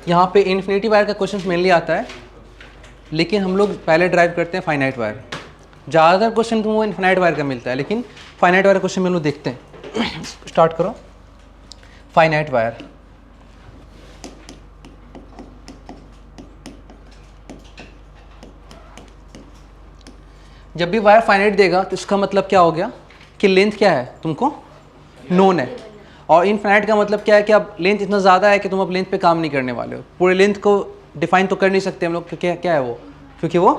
यहाँ पे infinity wire का क्वेश्चन मेनली आता है, लेकिन हम लोग पहले ड्राइव करते हैं फाइनाइट वायर। ज़्यादातर क्वेश्चन तुमको इन्फिनाइट वायर का मिलता है, लेकिन फाइनाइट वायर क्वेश्चन में लोग देखते हैं। स्टार्ट करो। फाइनाइट वायर, जब भी वायर फाइनाइट देगा तो इसका मतलब क्या हो गया कि लेंथ क्या है तुमको नोन है, और इनफाइनाइट का मतलब क्या है कि अब लेंथ इतना ज़्यादा है कि तुम अब लेंथ पे काम नहीं करने वाले हो। पूरे लेंथ को डिफाइन तो कर नहीं सकते हम लोग, क्योंकि क्या है वो, क्योंकि वो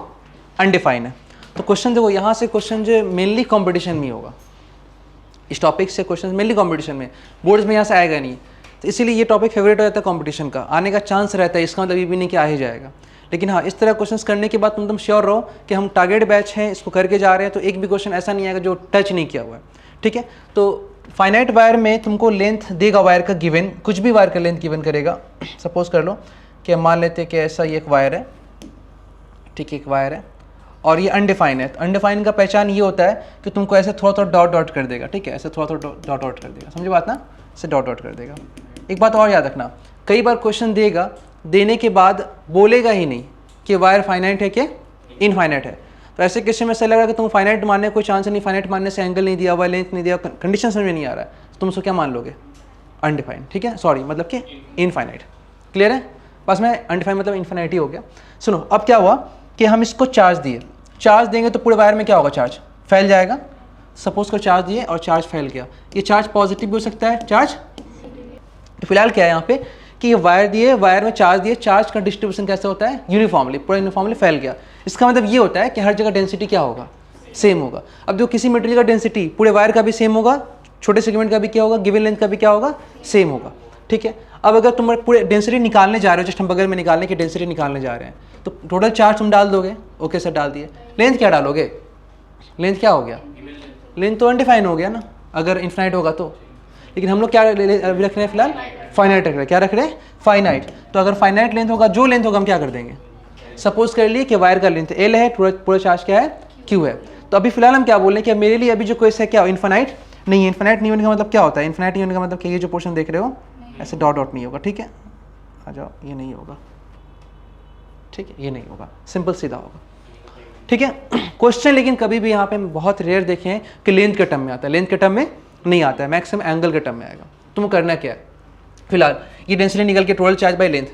अनडिफाइन है। तो क्वेश्चन देखो यहाँ से क्वेश्चन जो मेनली कॉम्पिटिशन में ही होगा, इस टॉपिक से क्वेश्चन मेनली कॉम्पिटिशन में, बोर्ड्स में यहाँ से आएगा नहीं। तो इसीलिए ये टॉपिक फेवरेट हो जाता है कॉम्पिटिशन का, आने का चांस रहता है, इसका मतलब ये भी नहीं कि आ ही जाएगा। लेकिन हाँ, इस तरह क्वेश्चंस करने के बाद तुम श्योर रहो कि हम टारगेट बैच हैं, इसको करके जा रहे हैं, तो एक भी क्वेश्चन ऐसा नहीं आएगा जो टच नहीं किया हुआ है। ठीक है, तो फाइनाइट वायर में तुमको लेंथ देगा वायर का गिवन, कुछ भी वायर का लेंथ गिवन करेगा। सपोज कर लो कि मान लेते हैं कि ऐसा ये एक वायर है, ठीक है, एक वायर है और ये अनडिफाइन है। अनडिफाइन का पहचान ये होता है कि तुमको ऐसे थोड़ा थोड़ा डॉट डॉट कर देगा, ठीक है, ऐसे थोड़ा थोड़ा डॉट डॉट कर देगा, समझे बात ना, ऐसे डॉट डॉट कर देगा। एक बात और याद रखना, कई बार क्वेश्चन देगा, देने के बाद बोलेगा ही नहीं कि वायर फाइनाइट है कि इनफाइनाइट है। तो ऐसे क्वेश्चन में ऐसा लग रहा है कि तुम फाइनाइट मानने कोई चांस नहीं, फाइनाइट मानने से एंगल नहीं दिया हुआ, लेंथ नहीं दिया, कंडीशन समझ में नहीं आ रहा है, तो तुम उसको क्या मान लोगे, अनडिफाइंड। ठीक है, सॉरी, मतलब कि इनफाइनाइट। क्लियर है, बस मैं अनडिफाइंड मतलब इनफाइनाइट ही हो गया। सुनो, अब क्या हुआ कि हम इसको चार्ज दिए, चार्ज देंगे तो पूरे वायर में क्या होगा, चार्ज फैल जाएगा। सपोज कर चार्ज दिए और चार्ज फैल गया, ये चार्ज पॉजिटिव भी हो सकता है, चार्ज। तो फिलहाल क्या है यहाँ पे कि ये वायर दिए, वायर में चार्ज दिए, चार्ज का डिस्ट्रीब्यूशन कैसे होता है, यूनिफॉर्मली, पूरा यूनिफॉर्मली फैल गया। इसका मतलब ये होता है कि हर जगह डेंसिटी क्या होगा, सेम होगा। अब जो किसी मटेरियल का डेंसिटी पूरे वायर का भी सेम होगा, छोटे सेगमेंट का भी क्या होगा, गिवन लेंथ का भी क्या होगा, सेम होगा। ठीक है, अब अगर तुम पूरे डेंसिटी निकालने जा रहे हो, जस्ट हम बगल में निकालने की डेंसिटी निकालने जा रहे हैं, तो टोटल चार्ज तुम डाल दोगे, ओके सर डाल दिए। लेंथ क्या डालोगे, लेंथ क्या हो गया, लेंथ तो अनडिफाइन हो गया ना अगर इन्फिनाइट होगा तो। लेकिन हम लोग क्या रख रहे हैं फिलहाल, फाइनाइट रख रहे हैं। क्या रख रहे हैं, फाइनाइट। तो अगर फाइनाइट लेंथ होगा, जो लेंथ होगा हम क्या कर देंगे, सपोज कर लिए कि वायर का लेंथ L है, पूरा चार्ज क्या है, Q है। तो अभी फिलहाल हम क्या बोल रहे हैं कि मेरे लिए अभी जो क्वेश्चन है क्या, इन्फिनाइट नहीं है। इन्फिनाइट नहीं होने का मतलब क्या होता है, इन्फिनाइट नहीं होने का मतलब कि ये जो पोर्शन देख रहे हो ऐसे डॉट डॉट नहीं होगा। ठीक है, आ जाओ, ये नहीं होगा, ठीक है, ये नहीं होगा, सिंपल सीधा होगा। ठीक है, क्वेश्चन लेकिन कभी भी यहाँ पे बहुत रेयर देखे हैं कि लेंथ के टर्म में आता है, लेंथ के टर्म में नहीं आता है, मैक्सिमम एंगल के टर्म में आएगा। तुम करना क्या है, फिलहाल ये डेंसिटी निकल के टोटल चार्ज बाय लेंथ।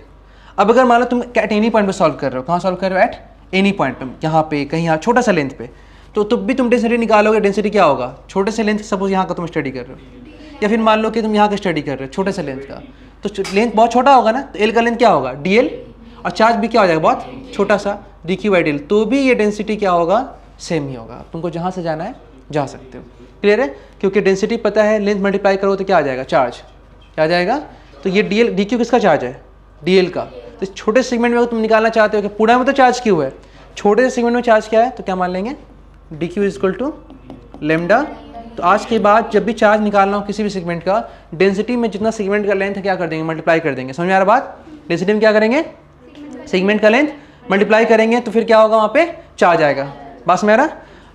अब अगर मान लो तुम एट एनी पॉइंट पे सॉल्व कर रहे हो, कहाँ सॉल्व कर रहे हो, एट एनी पॉइंट पे, यहाँ पे कहीं यहाँ छोटा सा लेंथ पे, तो तब भी तुम डेंसिटी निकालोगे, डेंसिटी क्या होगा, छोटे से लेंथ, सपोज यहाँ का तुम स्टडी कर रहे हो, या फिर मान लो कि तुम यहाँ का स्टडी कर रहे हो छोटे से लेंथ का, तो लेंथ बहुत छोटा होगा ना, तो एल का लेंथ क्या होगा, DL, और चार्ज भी क्या हो जाएगा, बहुत छोटा सा, DQ/DL, तो भी ये डेंसिटी क्या होगा, सेम ही होगा। तुमको जहाँ से जाना है जा सकते हो। क्लियर है, क्योंकि डेंसिटी पता है, लेंथ मल्टीप्लाई करो तो क्या आ जाएगा, चार्ज क्या आ जाएगा। तो ये DQ किसका चार्ज है, DL का। तो छोटे सेगमेंट में अगर तुम निकालना चाहते हो कि पूरा में तो चार्ज Q है, छोटे सेगमेंट में चार्ज क्या है, तो क्या मान लेंगे, DQ = लैम्डा। तो आज के बाद जब भी चार्ज निकालना हो किसी भी सेगमेंट का, डेंसिटी में जितना सेगमेंट का लेंथ है क्या कर देंगे, मल्टीप्लाई कर देंगे। समझ में आ रहा बात, डेंसिटी में क्या करेंगे, सेगमेंट का लेंथ मल्टीप्लाई करेंगे, तो फिर क्या होगा, वहाँ पे चार्ज आएगा। बस मेरा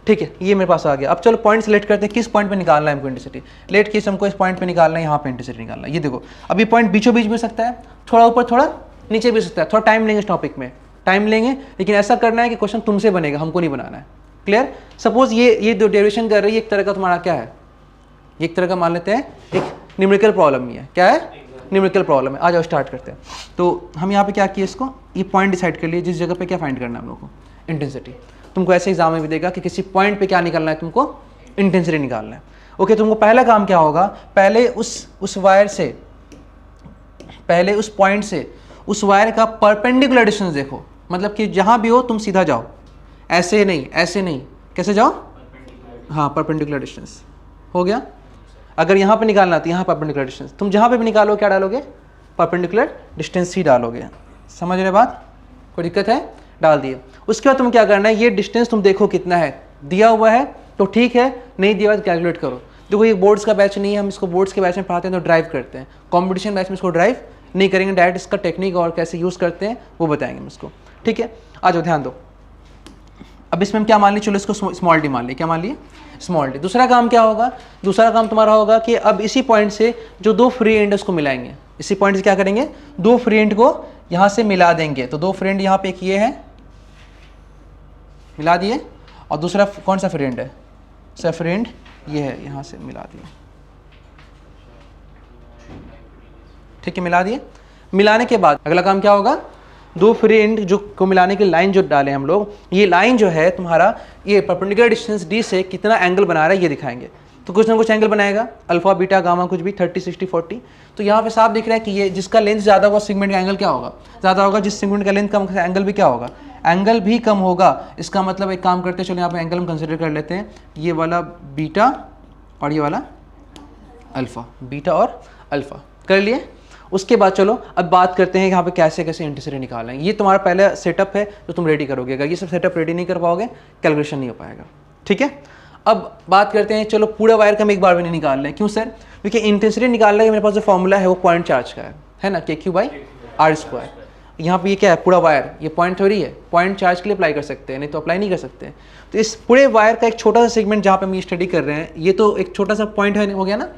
ठीक है, ये मेरे पास आ गया। अब चलो पॉइंट सेलेक्ट करते हैं, किस पॉइंट पे निकालना है हमको इंटेंसिटी। लेट केस हमको इस पॉइंट पे निकालना है, यहाँ पे इंटेंसिटी निकालना है। ये देखो, अब ये पॉइंट बीचों बीच भी हो सकता है, थोड़ा ऊपर थोड़ा नीचे भी हो सकता है, थोड़ा टाइम लेंगे इस टॉपिक में, टाइम लेंगे, लेकिन ऐसा करना है कि क्वेश्चन तुमसे बनेगा, हमको नहीं बनाना है। क्लियर, सपोज ये जो डेरिवेशन कर रही है, एक तरह का तुम्हारा क्या है, एक तरह का मान लेते हैं एक न्यूमेरिकल प्रॉब्लम ही है। क्या है, न्यूमेरिकल प्रॉब्लम है। आ जाओ स्टार्ट करते हैं। तो हम यहाँ पे क्या किए, इसको ये पॉइंट डिसाइड कर लिए, जिस जगह पे क्या फाइंड करना है हम लोग को, इंटेंसिटी। तुमको ऐसे एग्जाम में भी देगा कि किसी पॉइंट पे क्या निकालना है, तुमको इंटेंसिटी निकालना है। ओके, तुमको पहला काम क्या होगा, पहले उस वायर से, पहले उस पॉइंट से उस वायर का परपेंडिकुलर डिस्टेंस देखो, मतलब कि जहाँ भी हो तुम सीधा जाओ, ऐसे नहीं, ऐसे नहीं, कैसे जाओ, हाँ परपेंडिकुलर डिस्टेंस हो गया। अगर यहाँ पे निकालना तो यहाँ परपेंडिकुलर डिस्टेंस, तुम जहाँ पे भी निकालो क्या डालोगे, परपेंडिकुलर डिस्टेंस ही डालोगे। समझ रहे बात, कोई दिक्कत है, डाल दिए। उसके बाद तुम क्या करना है, ये डिस्टेंस तुम देखो कितना है, दिया हुआ है तो ठीक है, नहीं दिया हुआ तो कैलकुलेट करो। देखो ये बोर्ड्स का बैच नहीं है, हम इसको बोर्ड्स के बैच में पढ़ाते हैं तो ड्राइव करते हैं, कॉम्पिटिशन बैच में इसको ड्राइव नहीं करेंगे, डायरेक्ट इसका टेक्निक और कैसे यूज़ करते हैं वो बताएंगे हम इसको। ठीक है, आ जाओ ध्यान दो। अब इसमें हम क्या मान लिए, चलो इसको स्मॉल डी मान लिए, क्या मान लिए, स्मॉल डी। दूसरा काम क्या होगा, दूसरा काम तुम्हारा होगा कि अब इसी पॉइंट से जो दो फ्री एंड उसको मिलाएंगे, इसी पॉइंट से क्या करेंगे, दो फ्री एंड को यहाँ से मिला देंगे, तो दो फ्रेंड यहाँ पे, एक ये है, मिला दिए, और दूसरा कौन सा फ्रेंड है, सर फ्रेंड ये है, यहाँ से मिला दिए, ठीक है, मिला दिए। मिलाने के बाद अगला काम क्या होगा, दो फ्रेंड जो को मिलाने की लाइन जो डाले हम लोग, ये लाइन जो है तुम्हारा, ये परपेंडिकुलर डिस्टेंस डी से कितना एंगल बना रहा है ये दिखाएंगे। तो कुछ ना कुछ एंगल बनाएगा, अल्फा बीटा गामा कुछ भी, 30 60 40। तो यहाँ पे साफ दिख रहा है कि ये जिसका लेंथ ज़्यादा होगा सेगमेंट का एंगल क्या होगा, ज़्यादा होगा, जिस सेगमेंट का लेंथ कम एंगल भी क्या होगा, एंगल भी कम होगा। इसका मतलब एक काम करते हैं, चलो यहाँ पे एंगल हम कंसिडर कर लेते हैं, ये वाला बीटा और ये वाला अल्फ़ा, बीटा और अल्फ़ा कर लिए। उसके बाद चलो अब बात करते हैं यहाँ पे कैसे कैसे इंटेंसिटी निकालना है। ये तुम्हारा पहला सेटअप है जो तुम रेडी करोगे, अगर ये सब सेटअप रेडी नहीं कर पाओगे कैलकुलेशन नहीं हो पाएगा, ठीक है। अब बात करते हैं, चलो पूरा वायर का हम एक बार भी नहीं निकाल रहे हैं, क्यों सर, क्योंकि इंटेंसिटी निकालने का मेरे पास जो फॉर्मूला है वो पॉइंट चार्ज का है ना, KQ/R²। यहाँ पे ये क्या है, पूरा वायर, ये पॉइंट थ्योरी है, पॉइंट चार्ज के लिए अप्लाई कर सकते हैं, नहीं तो अप्लाई नहीं कर सकते। तो इस पूरे वायर का एक छोटा सा सेगमेंट जहाँ पे हम ये स्टडी कर रहे हैं, ये तो एक छोटा सा पॉइंट है, हो गया ना,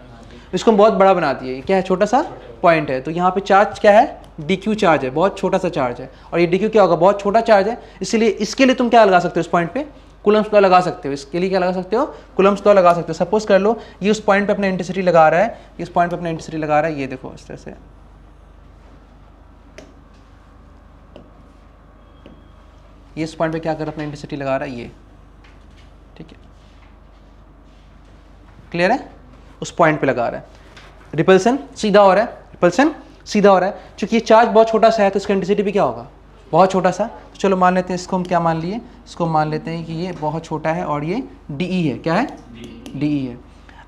इसको हम बहुत बड़ा बना दिए, क्या है, छोटा सा पॉइंट है। तो यहाँ पे चार्ज क्या है, DQ चार्ज है, बहुत छोटा सा चार्ज है, और ये DQ क्या होगा, बहुत छोटा चार्ज है, इसलिए इसके लिए तुम क्या लगा सकते हो, इस पॉइंट पे कूलम्स लॉ लगा सकते हो, इसके लिए क्या लगा सकते हो, कूलम्स लॉ लगा सकते हो। सपोज कर लो ये उस पॉइंट पे अपना इंटेंसिटी लगा रहा है, इस पॉइंट पे अपना इंटेंसिटी लगा रहा है, ये देखो इस तरह से, ये इस पॉइंट पे क्या कर रहा है, अपना इंटेंसिटी लगा रहा है, ये, ठीक है, क्लियर है, उस पॉइंट पे लगा रहा है, रिपल्सन सीधा हो रहा है, रिपल्सन सीधा हो रहा है, क्योंकि ये चार्ज बहुत छोटा सा है तो इसका इंटेंसिटी भी क्या होगा, बहुत छोटा सा। तो चलो मान लेते हैं, इसको हम क्या मान लिए, इसको मान लेते हैं कि ये बहुत छोटा है और ये DE है, क्या है, DE है।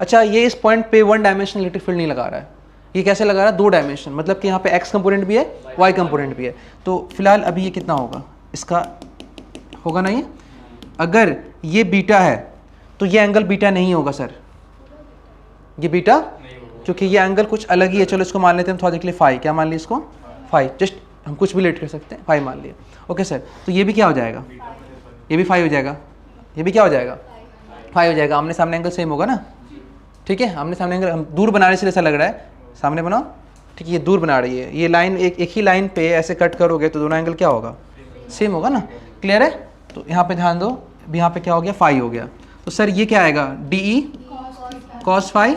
अच्छा, ये इस पॉइंट पे वन डायमेंशनल इलेक्ट्रिक फील्ड नहीं लगा रहा है, ये कैसे लगा रहा है, दो डायमेंशन, मतलब कि यहाँ पे x कंपोनेंट भी है, y कंपोनेंट भी है। तो फिलहाल अभी ये कितना होगा, इसका होगा ना, ये अगर ये बीटा है तो ये एंगल बीटा नहीं होगा सर, ये बीटा, क्योंकि ये एंगल कुछ अलग ही है। चलो इसको मान लेते हैं थोड़ा देख लिए फाई, क्या मान लिया इसको, फाई, जस्ट हम कुछ भी लेट कर सकते हैं, फाई मान लिया, ओके सर। तो ये भी क्या हो जाएगा, ये भी फाई हो जाएगा, ये भी क्या हो जाएगा, फाई हो जाएगा। आमने सामने एंगल सेम होगा ना, ठीक है, आमने सामने एंगल, हम दूर बनाने से ऐसा लग रहा है, सामने बनाओ, ठीक है, ये दूर बना रही है, ये लाइन एक ही लाइन पे ऐसे कट करोगे तो दोनों एंगल क्या होगा, सेम होगा ना, क्लियर है। तो यहाँ पे ध्यान दो, यहाँ पे क्या हो गया, फाई हो गया। तो सर ये क्या आएगा, DE cos फाई,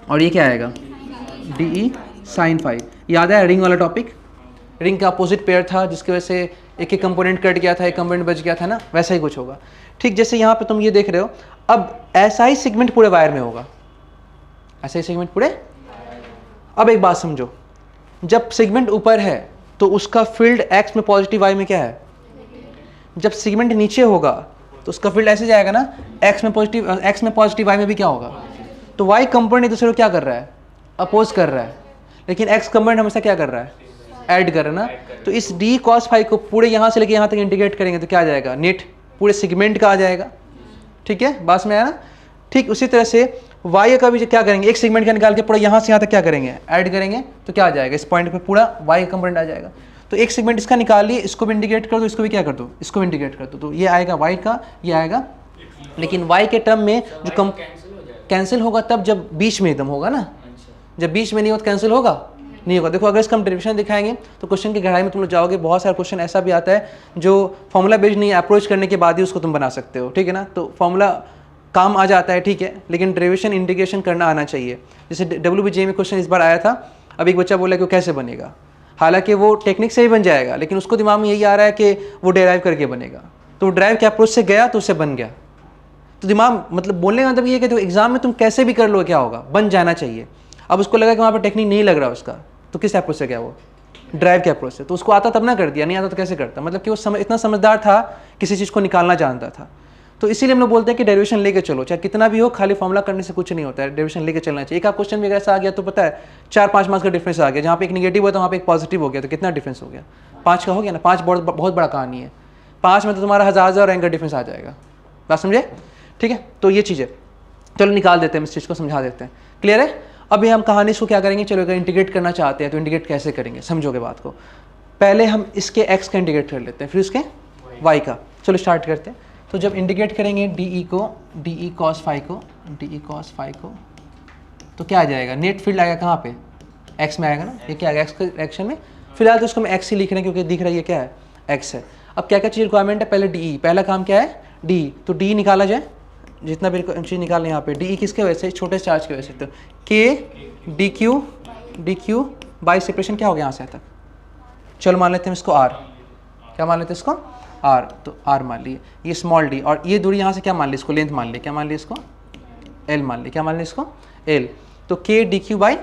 और ये क्या आएगा, DE sin फाई। याद है रिंग वाला टॉपिक, रिंग का अपोजिट पेयर था जिसकी वजह से एक एक कंपोनेंट कट गया था, एक कंपोनेंट बच गया था ना, वैसा ही कुछ होगा। ठीक जैसे यहाँ पे तुम ये देख रहे हो, अब ऐसा ही सेगमेंट पूरे वायर में होगा, ऐसा ही सेगमेंट पूरे। अब एक बात समझो, जब सेगमेंट ऊपर है तो उसका फील्ड x में पॉजिटिव, y में क्या है, जब सेगमेंट नीचे होगा तो उसका फील्ड ऐसे जाएगा ना, x में पॉजिटिव y में भी क्या होगा। तो y कंपोनेंट एक दूसरे को क्या कर रहा है, अपोज कर रहा है, लेकिन x कंपोनेंट हमेशा क्या कर रहा है, ऐड कर रहा है ना। तो इस d cos फाई को पूरे यहाँ से लेके यहाँ तक इंटीग्रेट करेंगे तो क्या आ जाएगा, नेट पूरे सेगमेंट का आ जाएगा। ठीक है, बात में आया ना। ठीक उसी तरह से y का भी क्या करेंगे, एक सेगमेंट का निकाल के पूरा यहाँ से यहाँ तक क्या करेंगे, ऐड करेंगे, तो क्या आ जाएगा, इस पॉइंट पे पूरा y कंपोनेंट आ जाएगा। तो एक सेगमेंट इसका निकाल लिए, इसको भी इंटीग्रेट कर दो, इसको भी क्या कर दो, इसको भी इंटीग्रेट कर दो, तो ये आएगा y का, ये आएगा। लेकिन y के टर्म में जो कम कैंसिल होगा तब जब बीच में एकदम होगा ना, जब बीच में नहीं हो तो कैंसिल होगा नहीं होगा। देखो अगर इसका हम डेरिवेशन दिखाएंगे तो क्वेश्चन की गहराई में तुम लोग जाओगे, बहुत सारा क्वेश्चन ऐसा भी आता है जो फॉर्मूला बेस्ड नहीं, अप्रोच करने के बाद ही उसको तुम बना सकते हो। ठीक है ना, तो फॉर्मूला काम आ जाता है, ठीक है, लेकिन डेरिवेशन इंटीग्रेशन करना आना चाहिए। जैसे WBJ में क्वेश्चन इस बार आया था, अब एक बच्चा बोला कि वो कैसे बनेगा, हालांकि वो टेक्निक से ही बन जाएगा, लेकिन उसको दिमाग में यही आ रहा है कि वो डेराइव करके बनेगा, तो ड्राइव के अप्रोच से गया तो उससे बन गया। तो दिमाग मतलब बोलने का मतलब ये है कि एग्जाम में तुम कैसे भी कर लो क्या होगा, बन जाना चाहिए। अब उसको लगा कि वहाँ पर टेक्निक नहीं लग रहा उसका, तो किस अप्रोच से गया, वो ड्राइव के अप्रोच से। तो उसको आता तब ना कर दिया, नहीं आता तो कैसे करता, मतलब कि वो इतना समझदार था, किसी चीज़ को निकालना जानता था। तो इसीलिए हम लोग बोलते हैं कि डेरिवेशन लेके चलो, चाहे कितना भी हो, खाली फॉर्मूला करने से कुछ नहीं होता है, डेरिवेशन लेके चलना चाहिए। एक आप क्वेश्चन भी अगर ऐसा आ गया तो पता है 4-5 मार्क्स का डिफरेंस आ गया, जहाँ पे एक निगेटिव हुआ तो वहाँ पे एक पॉजिटिव हो गया, तो कितना डिफरेंस हो गया, 5 का हो गया ना। 5 बहुत बड़ा कहानी है, 5 में तो तुम्हारा 1000 रैंक का डिफरेंस आ जाएगा, बात समझे। ठीक है, तो ये चीज़ है, चलो निकाल देते हैं, इस चीज़ को समझा देते हैं, क्लियर है। अभी हम कहानी इसको क्या करेंगे, चलो अगर इंटीग्रेट करना चाहते हैं तो इंटीग्रेट कैसे करेंगे, समझोगे बात को। पहले हम इसके x का इंटीग्रेट कर लेते हैं, फिर इसके y का। चलो स्टार्ट करते हैं। तो जब इंटीग्रेट करेंगे DE cos फाई को, तो क्या आ जाएगा, नेट फील्ड आएगा कहाँ पे, एक्स में आएगा ना, ये क्या आएगा एक्स के डायरेक्शन में। फिलहाल तो इसको हम एक्स ही लिख रहे हैं क्योंकि दिख रहा है ये क्या है एक्स है। अब क्या क्या चीज़ रिक्वायरमेंट है, पहले डी, पहला काम क्या है डी, तो डी निकाला जाए, जितना भी चीज़ निकालना है यहाँ पे। डी किसके वजह से, छोटे चार्ज की वजह से, तो K D Q by separation क्या हो गया यहाँ से तक, चलो मान लेते हैं इसको आर, क्या मान लेते हैं इसको आर, तो आर मान लिए, ये स्मॉल डी, और ये दूरी यहाँ से क्या मान ली, इसको लेंथ मान ली, क्या मान ली इसको एल मान ली, क्या मान ली इसको एल, तो K D Q by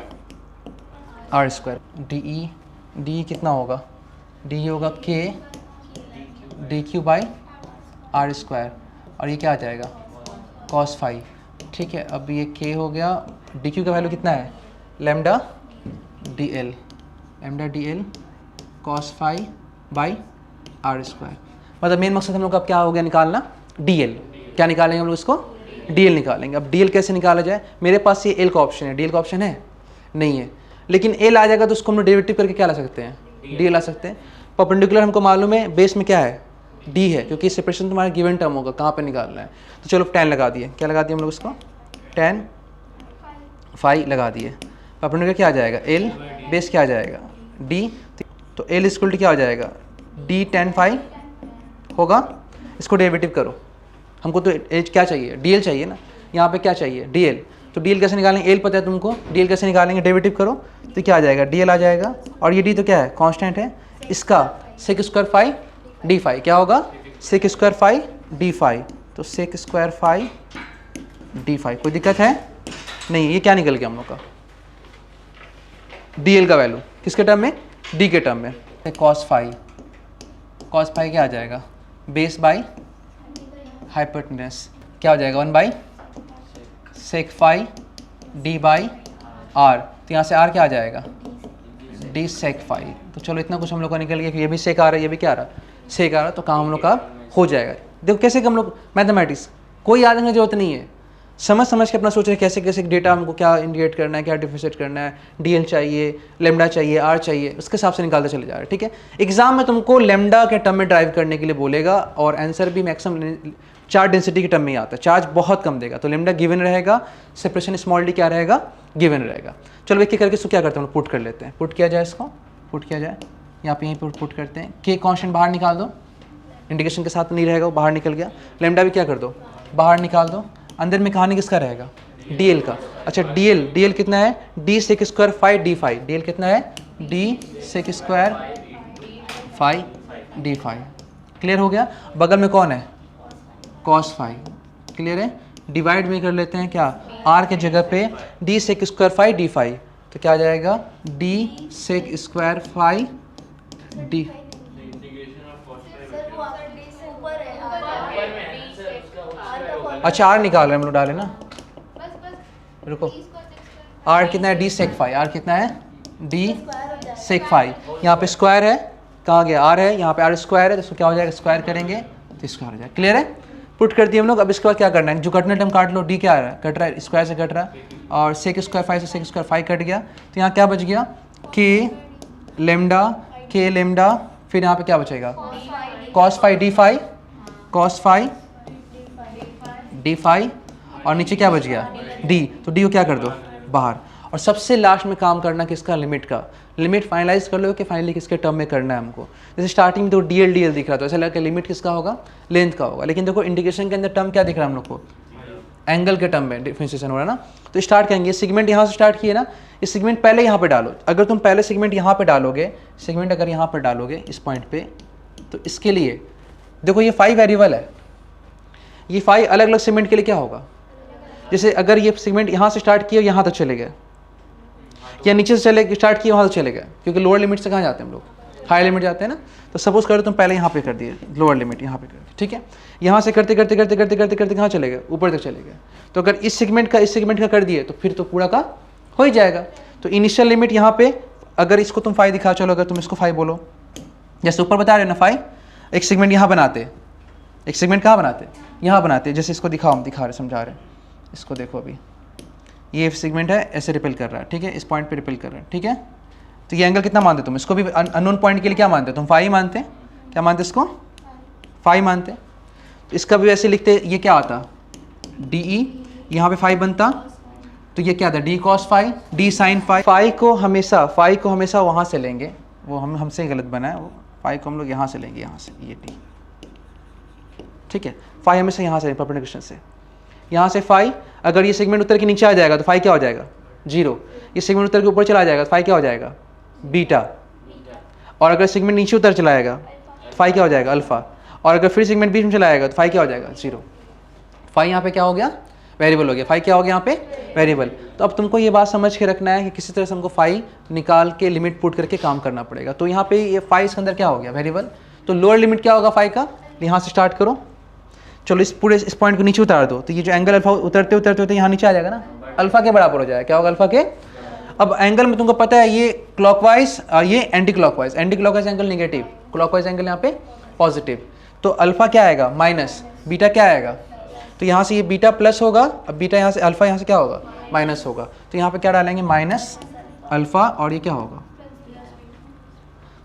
R square. D कितना होगा, डी होगा K D Q by R square, और ये क्या आ जाएगा कॉस फाई, ठीक है। अब ये के हो गया, डी क्यू का वैल्यू कितना है lambda D L cos phi by R square. मतलब मेन मकसद हम लोग का क्या हो गया निकालना, डी एल, क्या निकालेंगे हम लोग इसको डी एल निकालेंगे। अब डी एल कैसे निकाला जाए, मेरे पास ये एल का ऑप्शन है, डी एल का ऑप्शन है नहीं है, लेकिन एल आ जाएगा तो उसको हम लोग डेरिवेटिव करके क्या ला सकते हैं डी एल ला सकते हैं। परपेंडिकुलर हमको मालूम है बेस में क्या है डी है, क्योंकि सेपरेशन तुम्हारा गिवन टर्म होगा, कहाँ पे निकालना है, तो चलो tan लगा दिए, क्या लगा दिए हम लोग इसको tan फाई लगा दिए। परपेंडिकुलर क्या आ जाएगा एल, बेस क्या आ जाएगा डी, तो एल इक्वल टू क्या हो जाएगा डी tan फाई होगा। इसको डेरिवेटिव करो, हमको तो एज क्या चाहिए डी एल चाहिए ना, यहाँ पे क्या चाहिए डी एल, तो डी एल कैसे निकालेंगे, एल पता है तुमको, डी एल कैसे निकालेंगे डेरिवेटिव करो, तो क्या आ जाएगा डी एल आ जाएगा, और ये डी तो क्या है कांस्टेंट है, इसका sec square phi D phi क्या होगा sec square phi D phi, तो sec square phi D phi, कोई दिक्कत है नहीं। ये क्या निकल गया हम लोग का डी एल का वैल्यू किसके टर्म में डी के टर्म में, कॉस फाई क्या आ जाएगा बेस बाई हाइपोटेनस, क्या हो जाएगा 1 by sec phi D by R, तो यहाँ से आर क्या आ जाएगा डी सेक फाई। तो चलो इतना कुछ हम लोग का निकल गया कि ये भी सेक आ रहा है, ये भी क्या आ रहा है सेक आ रहा है, तो काम हम लोग का हो जाएगा। देखो कैसे कि हम लोग मैथमेटिक्स कोई याद रखने की जरूरत नहीं है, समझ के अपना सोच रहे कैसे कैसे डेटा हमको क्या इंडिकेट करना है, क्या डिफरेंशिएट करना है, डीएल चाहिए, लेमडा चाहिए, आर चाहिए, उसके हिसाब से निकालते चले जा रहे हैं, ठीक है। एग्जाम में तुमको लेमडा के टर्म में ड्राइव करने के लिए बोलेगा, और आंसर भी मैक्सिमम चार्ज डेंसिटी के टर्म में ही आता है, चार्ज बहुत कम देगा, तो लेमडा गिवन रहेगा, सेपरेशन स्मॉल डी क्या रहेगा गिवन रहेगा। चलो एक करके इसको क्या करते हैं हम पुट कर लेते हैं, पुट किया जाए, इसको पुट किया जाए, यहाँ पे यहीं पर पुट करते हैं, के कांस्टेंट बाहर निकाल दो, इंडिकेशन के साथ नहीं रहेगा वो बाहर निकल गया, लेमडा भी क्या कर दो बाहर निकाल दो, अंदर में कहानी किसका रहेगा डीएल का। अच्छा डीएल कितना है D sec square phi D phi, DL कितना है D sec square phi D phi, clear हो गया। बगल में कौन है कॉस फाई, क्लियर है। डिवाइड में कर लेते हैं क्या आर के जगह पे D sec square phi D phi, तो क्या आ जाएगा D sec square phi D, अच्छा आर निकाल रहे हैं हम लोग, डाले ना रुको, आर कितना है डी सेक फाई, आर कितना है डी सेक फाई, यहाँ पे स्क्वायर है, कहाँ गया आर है, यहाँ पे आर स्क्वायर है, तो क्या हो जाएगा स्क्वायर करेंगे तो स्क्वायर हो जाएगा, क्लियर है। पुट कर दिए हम लोग। अब इसके बाद क्या करना है, जो कटने टाइम काट लो, डी क्या आ रहा है कट रहा है, स्क्वायर से कट रहा है, और सेक स्क्वायर फाई से सेक स्क्वायर फाई कट गया, तो यहाँ क्या बच गया के लेमडा, फिर यहाँ पे क्या बचेगा cos phi D phi, cos phi D phi, और नीचे क्या बच गया डी, तो डी को क्या कर दो बाहर, और सबसे लास्ट में काम करना किसका लिमिट का, लिमिट फाइनलाइज कर लो कि फाइनली किसके टर्म में करना है हमको। जैसे स्टार्टिंग में तो डीएल दिख रहा था, ऐसा लगा कि लिमिट किसका होगा लेंथ का होगा, लेकिन देखो इंडिकेशन के अंदर टर्म क्या दिख रहा है हम लोग को एंगल के टर्म में डिफरेंशिएशन हो रहा है ना। तो स्टार्ट करेंगे, सेगमेंट यहाँ से स्टार्ट किए ना, इस सेगमेंट पहले यहाँ पे डालो, अगर तुम पहले सेगमेंट यहाँ पे डालोगे, सेगमेंट अगर यहाँ पर डालोगे इस पॉइंट पे, तो इसके लिए देखो ये 5 वेरिएबल है, ये 5 अलग अलग सेगमेंट के लिए क्या होगा, जैसे अगर ये सेगमेंट यहाँ से स्टार्ट किया यहाँ तक चले गए, या नीचे से चले स्टार्ट किया वहाँ तक चले गए, क्योंकि लोअर लिमिट से कहाँ जाते हैं हम लोग हाई लिमिट जाते हैं ना। तो सपोज करो तुम पहले यहाँ पे कर दिए लोअर लिमिट, यहाँ पे कर दिए, ठीक है, यहाँ से करते करते करते करते करते करते कहाँ चले गए ऊपर तक चले गए। तो अगर इस सेगमेंट का कर दिए तो फिर तो पूरा का हो ही जाएगा। तो इनिशियल लिमिट यहाँ पे अगर इसको तुम 5 दिखा, चलो अगर तुम इसको 5 बोलो, जैसे ऊपर बता रहे हो ना 5, एक सेगमेंट यहाँ बनाते, एक सेगमेंट कहाँ बनाते यहाँ बनाते, जैसे इसको दिखाओ, हम दिखा रहे समझा रहे, इसको देखो अभी ये सेगमेंट है ऐसे रिपेल कर रहा है, ठीक है, इस पॉइंट पे रिपेल कर रहा है, ठीक है। तो ये एंगल कितना मानते तुम, इसको भी अननोन पॉइंट के लिए क्या मानते तुम 5 मानते, क्या मानते इसको 5 मानते। तो इसका भी वैसे लिखते, ये क्या आता DE, यहाँ पे 5 बनता, तो ये क्या था, D cos phi D sine phi. Phi को हमेशा वहाँ से लेंगे, वो हमसे गलत बना है, वो फाई को हम लोग यहाँ से लेंगे, यहाँ से ये डी, ठीक है। फाई हमेशा यहाँ से परपेंडिकुलर से, यहाँ से फाई, अगर ये सेगमेंट उतर के नीचे आ जाएगा तो फाई क्या हो जाएगा, 0। ये सेगमेंट उतर के ऊपर चला जाएगा तो फाई क्या हो जाएगा, बीटा। और अगर सेगमेंट नीचे उतर चला जाएगा तो फाई क्या हो जाएगा, अल्फा। और अगर फिर सेगमेंट बीच में चला जाएगा तो फाई क्या हो जाएगा, 0। फाई यहाँ पे क्या हो गया, वेरिएबल हो गया। फाई क्या हो गया यहाँ पे, वेरिएबल। तो अब तुमको ये बात समझ के रखना है कि किसी तरह से हमको फाई निकाल के लिमिट पुट करके काम करना पड़ेगा। तो यहाँ पे ये फाई इसके अंदर क्या हो गया, वेरिएबल। तो लोअर लिमिट क्या होगा फाई का, यहाँ से स्टार्ट करो, चलो इस पॉइंट को नीचे उतार दो, तो ये जो एंगल अल्फा उतरते उतरते यहाँ नीचे आ जाएगा ना, अल्फा के बराबर हो जाएगा। क्या होगा, अल्फा के। अब एंगल में तुमको पता है ये क्लॉकवाइज और ये anti clockwise. Anti clockwise angle negative, clockwise angle यहाँ पे पॉजिटिव। तो अल्फा क्या आएगा, माइनस, बीटा क्या आएगा, तो यहाँ से ये बीटा प्लस होगा, अब बीटा यहाँ से अल्फा यहाँ से क्या होगा, माइनस होगा। तो यहाँ पे क्या डालेंगे, माइनस अल्फा, और ये क्या होगा,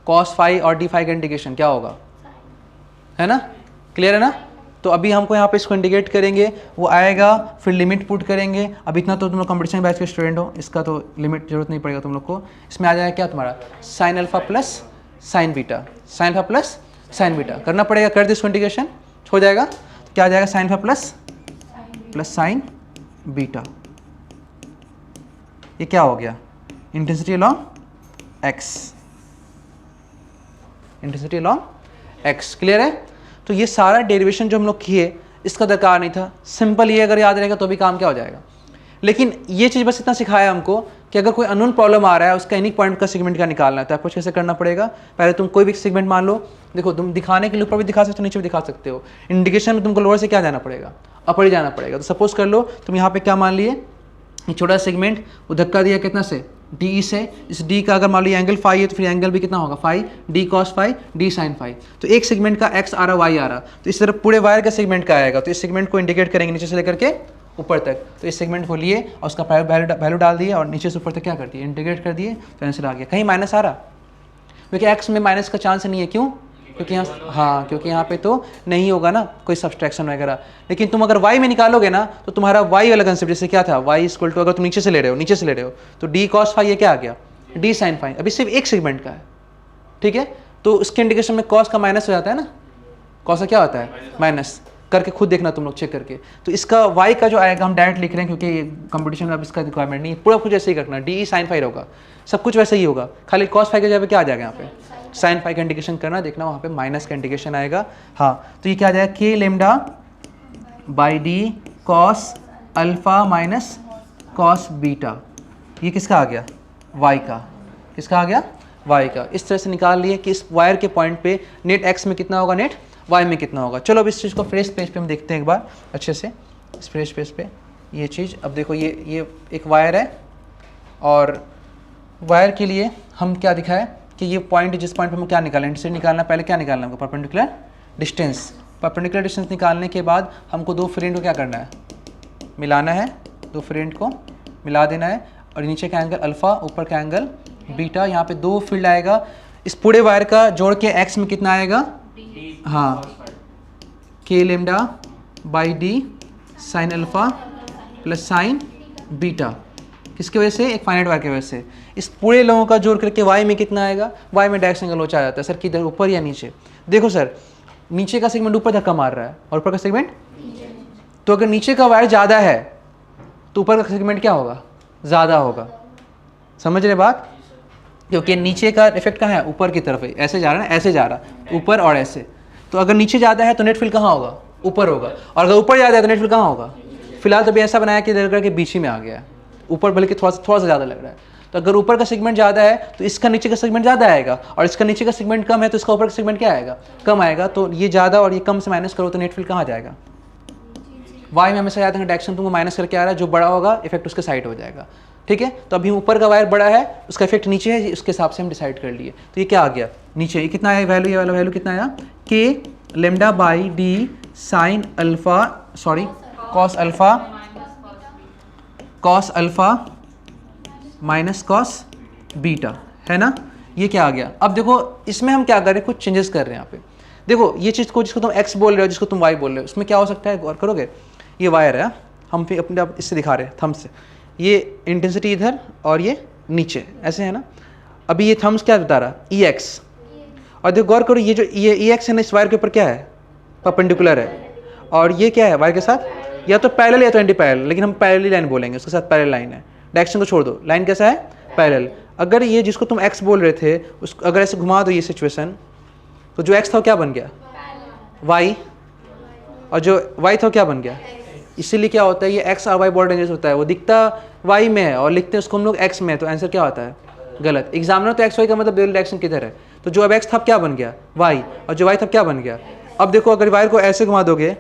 कॉस फाई और डी फाई का इंटीग्रेशन क्या होगा, है ना, क्लियर है ना। तो अभी हमको यहाँ पे इसको इंडिकेट करेंगे, वो आएगा, फिर लिमिट पुट करेंगे। अब इतना तो तुम लोग कंपटीशन बैच के स्टूडेंट हो, इसका तो लिमिट जरूरत नहीं पड़ेगा तुम लोग को। इसमें आ जाएगा क्या तुम्हारा, sine alpha plus sign beta, sine alpha plus sign beta करना पड़ेगा। कर दे इसको इंटीग्रेशन, हो जाएगा। तो क्या आ जाएगा, sine alpha plus sign beta. ये क्या हो गया, intensity along x, intensity along x, clear है। तो ये सारा डेरिवेशन जो हम लोग किए, इसका दरकार नहीं था। सिंपल ये अगर याद रहेगा तो भी काम क्या हो जाएगा। लेकिन ये चीज़ बस इतना सिखाया हमको कि अगर कोई अननोन प्रॉब्लम आ रहा है, उसका एनी पॉइंट का सेगमेंट का निकालना है, तो आपको कैसे करना पड़ेगा। पहले तुम कोई भी सेगमेंट मान लो, देखो तुम दिखाने के लिए ऊपर भी दिखा सकते हो, नीचे भी दिखा सकते हो। इंडिकेशन में तुमको लोअर से क्या जाना पड़ेगा, अपर ही जाना पड़ेगा। तो सपोज कर लो तुम यहाँ पे क्या मान लिए, ये छोटा सेगमेंट, वो धक्का दिया कितना से, डी से। इस डी का अगर मान लो एंगल फाई है, तो फिर एंगल भी कितना होगा, phi, D cos phi D sine phi. तो एक सेगमेंट का एक्स आ रहा, वाई आ रहा, तो इस तरह पूरे वायर का सेगमेंट का आएगा। तो इस सेगमेंट को इंडिकेट करेंगे नीचे से लेकर के ऊपर तक। तो इस सेगमेंट को लिए और उसका वैल्यू डाल दिए, और नीचे से ऊपर तक क्या कर दिए, इंटीग्रेट कर दिए, तो आंसर आ गया। कहीं माइनस आ रहा, क्योंकि एक्स में माइनस का चांस नहीं है। क्यों, क्योंकि यहाँ, हाँ, क्योंकि यहाँ पे तो नहीं होगा ना कोई सब्सट्रैक्शन वगैरह। लेकिन तुम अगर y में निकालोगे ना, तो तुम्हारा y वाला कंसेप्ट जैसे क्या था, y इक्वल टू, अगर तुम नीचे से ले रहे हो तो d cos फाई, ये क्या आ गया, d sin फाई। अभी सिर्फ एक सेगमेंट का है, ठीक है। तो उसके इंडिकेशन में cos का माइनस हो जाता है ना, cos का क्या होता है, माइनस। करके खुद देखना तुम लोग, चेक करके। तो इसका y का जो आएगा हम डायरेक्ट लिख रहे हैं, क्योंकि कंपटीशन में अब इसका रिक्वायरमेंट नहीं है। पूरा कुछ ऐसे ही रखना, डी साइन फाई होगा, सब कुछ वैसे ही होगा, खाली cos फाई का जगह पे क्या आ जाएगा, यहाँ पे साइन फाई का इंडिकेशन करना, देखना वहाँ पे माइनस का इंडिकेशन आएगा। हाँ, तो ये क्या आ जाएगा, K lambda by D cos alpha minus cos beta. ये किसका आ गया, y का, किसका आ गया, y का। इस तरह से निकाल लिए कि इस वायर के पॉइंट पे नेट x में कितना होगा, नेट y में कितना होगा। चलो अब इस चीज़ को फ्रेश पेज पे हम देखते हैं एक बार अच्छे से, इस फ्रेश पेज पे ये चीज़। अब देखो ये एक वायर है, और वायर के लिए हम क्या दिखाए कि ये पॉइंट, जिस पॉइंट पे हम क्या निकालें, इंटरसेक्ट निकालना, पहले क्या निकालना हमको, परपेंडिकुलर डिस्टेंस। परपेंडिकुलर डिस्टेंस निकालने के बाद हमको दो फ्रेंड को क्या करना है, मिलाना है, दो फ्रेंड को मिला देना है। और नीचे का एंगल अल्फ़ा, ऊपर का एंगल बीटा। यहाँ पे दो फील्ड आएगा, इस पूरे वायर का जोड़ के एक्स में कितना आएगा, हाँ, के lambda by D sine alpha plus sign beta. किसकी वजह से, एक फाइनाइट वायर की वजह से। इस पूरे लोगों का जोड़ करके y में कितना आएगा, y में डायरेक्ट एंगल लोचा आ जाता है। सर किधर, ऊपर या नीचे। देखो सर, नीचे का सेगमेंट ऊपर धक्का मार रहा है और ऊपर का सेगमेंट, तो अगर नीचे का वायर ज़्यादा है तो ऊपर का सेगमेंट क्या होगा, ज़्यादा होगा। समझ रहे बात, क्योंकि नीचे का इफेक्ट कहाँ है, ऊपर की तरफ है, ऐसे जा रहा है ना, ऐसे जा रहा, ऊपर और ऐसे। तो अगर नीचे ज़्यादा है तो नेट फील्ड कहाँ होगा, ऊपर होगा। और अगर ऊपर ज़्यादा है तो नेट फील्ड कहाँ होगा, फिलहाल तो भी ऐसा बनाया कि इधर के बीच ही में आ गया है, ऊपर बल्कि थोड़ा सा ज़्यादा लग रहा है। तो अगर ऊपर का सेगमेंट ज़्यादा है तो इसका नीचे का सेगमेंट ज़्यादा आएगा, और इसका नीचे का सेगमेंट कम है तो इसका ऊपर का सेगमेंट क्या आएगा, कम आएगा। तो ये ज़्यादा और ये कम से माइनस करो तो नेट फील्ड कहाँ जाएगा, वाई में हमेशा याद है, डायरेक्शन तुमको माइनस करके आ रहा है, जो बड़ा होगा इफेक्ट उसके साइड हो जाएगा, ठीक है। तो अभी ऊपर का वायर बड़ा है, उसका इफेक्ट नीचे है, उसके हिसाब से हम डिसाइड कर लिए। तो ये क्या आ गया, नीचे ये कितना आया वैल्यू, ये वाला वैल्यू कितना आया, के lambda by D sine alpha, sorry cos alpha minus cos beta, है ना। ये क्या आ गया। अब देखो इसमें हम क्या कर रहे हैं, कुछ चेंजेस कर रहे हैं यहाँ पे। देखो ये चीज़ को, जिसको तुम x बोल रहे हो, जिसको तुम y बोल रहे हो, उसमें क्या हो सकता है, गौर करोगे। ये वायर है, हम फिर अपने आप इससे दिखा रहे हैं, थंब से। ये इंटेंसिटी इधर और ये नीचे, ऐसे है ना। अभी ये थम्स क्या बता रहा, ई एक्स, और देखो गौर करो ये जो ये ई एक्स है ना इस वायर के ऊपर क्या है, परपेंडिकुलर है, और ये क्या है वायर के साथ या तो पैरेलल या तो एंटी पैरेलल, लेकिन हम पैरेलल लाइन बोलेंगे, उसके साथ पैरेलल लाइन है। डायरेक्शन को छोड़ दो, लाइन कैसा है, पैरेलल। अगर ये जिसको तुम एक्स बोल रहे थे उसको अगर ऐसे घुमा दो ये सिचुएशन, तो जो एक्स था वो क्या बन गया, वाई, और जो वाई था वो क्या बन गया। इसीलिए क्या होता है ये एक्स और वाई बहुत डेंजरस होता है, वो दिखता वाई में है और लिखते हैं उसको हम लोग एक्स में, तो आंसर क्या होता है, गलत। एग्जामिनर तो एक्स वाई का मतलब डायरेक्शन किधर है, तो जो अब एक्स था क्या बन गया, वाई, और जो वाई था क्या बन गया। अब देखो अगर वायर को ऐसे घुमा दोगे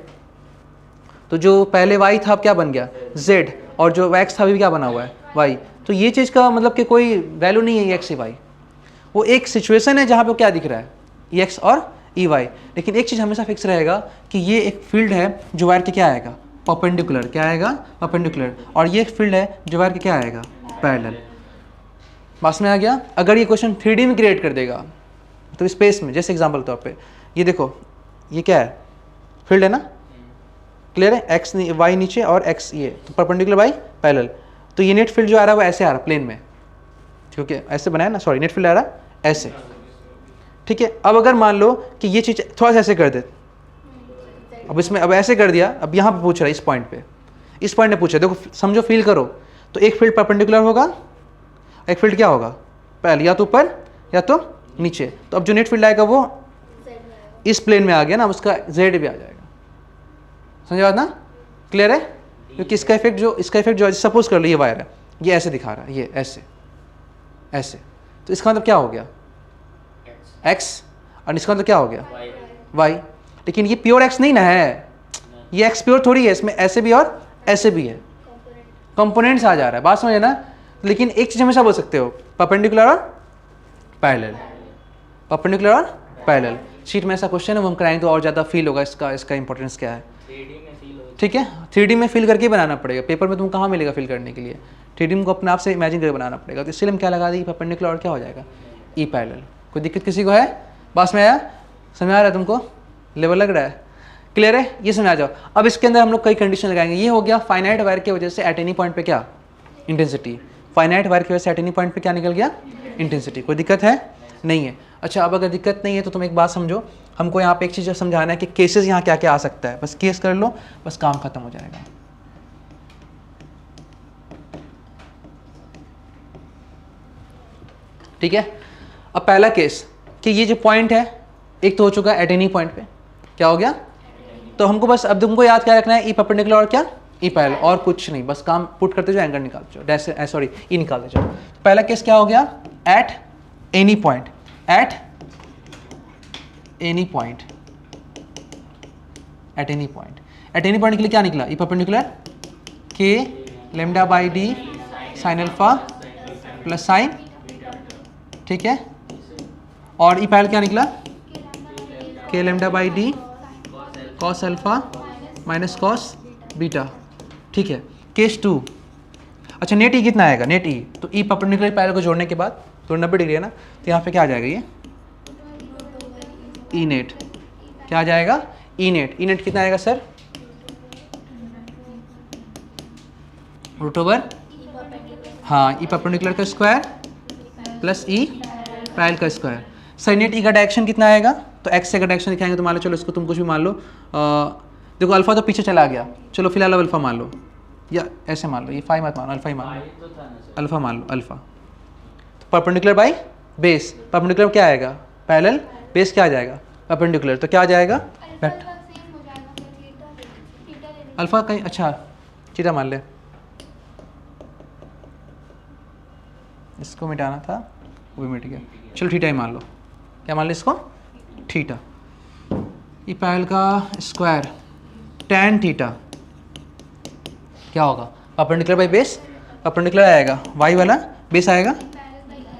तो जो पहले वाई था अब क्या बन गया, जेड, और जो एक्स था अभी क्या बना हुआ है, वाई। तो ये चीज़ का मतलब कि कोई वैल्यू नहीं है एक्स ई वाई, वो एक सिचुएशन है जहाँ पे क्या दिख रहा है, ई एक्स और ई वाई। लेकिन एक चीज़ हमेशा फिक्स रहेगा कि ये एक फील्ड है जो वायर के क्या आएगा, परपेंडिकुलर, क्या आएगा, परपेंडिकुलर, और ये एक फील्ड है जो वायर के क्या आएगा, पैरेलल। पास में आ गया। अगर ये क्वेश्चन 3D में क्रिएट कर देगा तो स्पेस में, जैसे एग्जाम्पल तौर पे ये देखो ये क्या है, फील्ड है ना, क्लियर है, एक्स वाई नीचे और एक्स ये, तो परपेंडिकुलर बाई पैरेलल। तो ये नेट फील्ड जो आ रहा है वो ऐसे आ रहा है प्लेन में, क्योंकि ऐसे बनाया ना, सॉरी नेट फील्ड आ रहा है ऐसे, ठीक है। अब अगर मान लो कि ये चीज़ थोड़ा सा ऐसे कर दे, अब इसमें अब ऐसे कर दिया, अब यहाँ पे पूछ रहा है इस पॉइंट पे, इस पॉइंट ने पूछा, देखो समझो फील करो, तो एक फील्ड परपेंडिकुलर होगा, एक फील्ड क्या होगा, पहले या तो ऊपर या तो नीचे। तो अब जो नेट फील्ड आएगा वो इस प्लेन में आ गया ना, उसका जेड भी आ जाएगा, समझ बात ना, क्लियर है। क्योंकि इसका इफेक्ट जो सपोज कर लो ये वायर है, ये ऐसे दिखा रहा है, ये ऐसे ऐसे, तो इसका मतलब क्या हो गया, एक्स, और इसका मतलब क्या हो गया, वाई। लेकिन ये प्योर एक्स नहीं ना है, ये एक्स प्योर थोड़ी है, इसमें ऐसे भी और ऐसे भी है, कंपोनेंट्स आ जा रहा है, बात समझे ना। लेकिन एक चीज़ हमेशा बोल सकते हो, परपेंडिकुलर और पैरेलल, परपेंडिकुलर और पैरेलल। शीट में ऐसा क्वेश्चन है वो हम कराएंगे तो और ज़्यादा फील होगा इसका इंपॉर्टेंस क्या है, ठीक है। 3D में फील करके बनाना पड़ेगा, पेपर में तुम कहाँ मिलेगा फील करने के लिए, 3D को अपने आप से इमेजिन करके बनाना पड़ेगा। तो इसलिए हम क्या लगा देंगे, परपेंडिकुलर और क्या हो जाएगा, ई पैरेलल। कोई दिक्कत किसी को है, पास में आया, समझ आ रहा है तुमको, लेवल लग रहा है, क्लियर है, ये समझ आ जाओ। अब इसके अंदर हम लोग कई कंडीशन लगाएंगे। ये हो गया फाइनाइट वायर की वजह से एट एनी पॉइंट पे क्या, इंटेंसिटी। फाइनाइट वायर की वजह से एट एनी पॉइंट पे क्या निकल गया, इंटेंसिटी। कोई दिक्कत है, नहीं है। अच्छा अब अगर दिक्कत नहीं है तो तुम एक बात समझो, हमको यहाँ पे एक चीज़ समझाना है कि केसेस यहाँ क्या क्या आ सकता है, बस केस कर लो, बस काम खत्म हो जाएगा। ठीक है। अब पहला केस कि ये जो पॉइंट है एक तो हो चुका है एट एनी पॉइंट पे, क्या हो गया, तो हमको बस अब तुमको याद क्या रखना है, ई परपेंडिकुलर और क्या, ई पैरेलल, और कुछ नहीं, बस काम पुट करते जाओ, एंगल निकालते जाओ, सॉरी ई निकालते जाओ। पहला केस क्या हो गया, at any point, at any point, at any point, at any point के लिए क्या निकला, ई परपेंडिकुलर के lambda by D sine alpha plus sign, ठीक है, और ई पैरेलल क्या निकला, के lambda by D cos alpha minus cos beta, ठीक है। केस 2, अच्छा नेट ई कितना आएगा, नेट ई, तो ई परपेंडिकुलर पैरेलल को जोड़ने के बाद तो 90 डिग्री है ना, तो यहाँ पे क्या आ जाएगा, ये ई नेट, क्या आ जाएगा, ई नेट। ई नेट कितना आएगा सर, रूट ओवर, हाँ ई परपेंडिकुलर का स्क्वायर प्लस ई पैरेलल का स्क्वायर। सर नेट ई का डायरेक्शन कितना आएगा, तो एक्स से अगर डायरेक्शन दिखाएंगे तो मान लो, चलो इसको तुम कुछ भी मान लो, देखो अल्फा तो पीछे चला गया, चलो फिलहाल अब अल्फा मान लो, या ऐसे मान लो, ये फाई मत मानो, अल्फा ही मान लो, अल्फा मान लो, अल्फा। तो परपेंडिकुलर बाई बेस, परपेंडिकुलर क्या आएगा, पैरेलल, बेस क्या आ जाएगा, परपेंडिकुलर, तो क्या आ जाएगा, अल्फा कहीं, अच्छा थीटा मान ले, इसको मिटाना था वो भी मिट गया, चलो थीटा ही मान लो, क्या मान लो इसको, थीटा। ई पैरेलल का स्क्वायर tan थीटा क्या होगा, परपेंडिकुलर बाई बेस, परपेंडिकुलर आएगा वाई वाला, बेस आएगा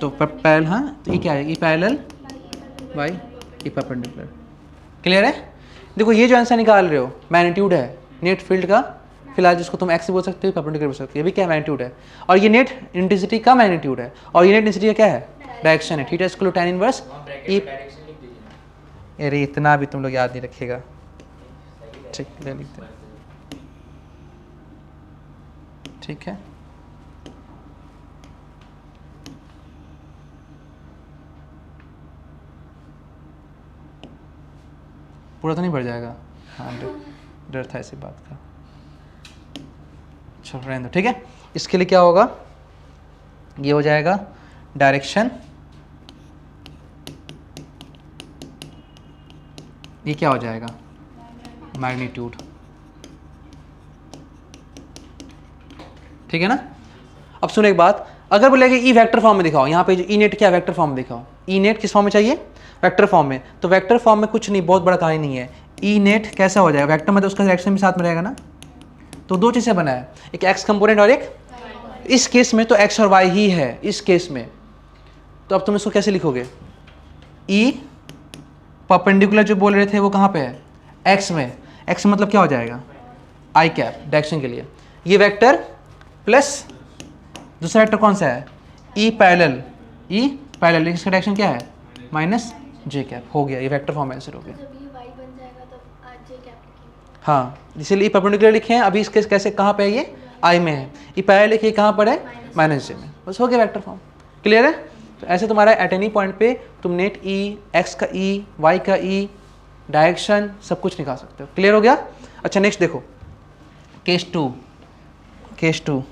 तो पैरेलल, हाँ तो ये क्या आएगा, ई पैरेलल बाई ई परपेंडिकुलर, क्लियर है। देखो ये जो आंसर निकाल रहे हो मैग्नीट्यूड है नेट फील्ड का, फिलहाल जिसको तुम एक्स बोल सकते हो, परपेंडिकुलर बोल सकते हो, ये भी क्या मैग्नीट्यूड है, और ये नेट इंटेंसिटी का मैग्नीट्यूड है, और ये नेट इंटेंसिटी का क्या है, डायरेक्शन है, theta equal to tan inverse E. अरे इतना भी तुम लोग याद नहीं रखेगा, ठीक ले लिखते हैं, ठीक है। पूरा तो नहीं भर जाएगा, हाँ डर था इसी बात का। चलो रहने दो, ठीक है। इसके लिए क्या होगा, ये हो जाएगा डायरेक्शन, ये क्या हो जाएगा मैग्नीट्यूड, ठीक है ना। अब सुनो एक बात, अगर बोलेगा ई वेक्टर फॉर्म में दिखाओ, यहाँ पे जो ई नेट क्या वेक्टर फॉर्म में दिखाओ, ई नेट किस फॉर्म में चाहिए, वेक्टर फॉर्म में। तो वेक्टर फॉर्म में कुछ नहीं, बहुत बड़ा कहानी नहीं है। ई नेट कैसा हो जाएगा, वेक्टर मतलब उसका डायरेक्शन भी साथ में रहेगा ना। तो दो चीज़ें बना है, एक एक्स कंपोनेंट और एक, इस केस में तो एक्स और वाई ही है इस केस में। तो अब तुम इसको कैसे लिखोगे, ई परपेंडिकुलर जो बोल रहे थे वो कहाँ पे है, एक्स में। एक्स मतलब क्या हो जाएगा, आई कैप डायरेक्शन के लिए। ये वेक्टर प्लस दूसरा वेक्टर कौन सा है, ई पैरेलल, ई पैरेलल, इसका डायरेक्शन क्या है माइनस जे कैप। हो गया, ये वेक्टर फॉर्म आंसर हो गया। हाँ, इसीलिए परपेंडिकुलर लिखे हैं। अभी इसके कैसे कहाँ पे है, ये आई में है, ई पैरेलल लिखिए कहाँ पर है, माइनस जे में, बस हो गया वेक्टर फॉर्म। क्लियर है। तो ऐसे तुम्हारा एट एनी पॉइंट पे तुम नेट ई, एक्स का ई, वाई का ई, डायरेक्शन सब कुछ निकाल सकते हो। क्लियर हो गया। अच्छा नेक्स्ट देखो, case two, case two,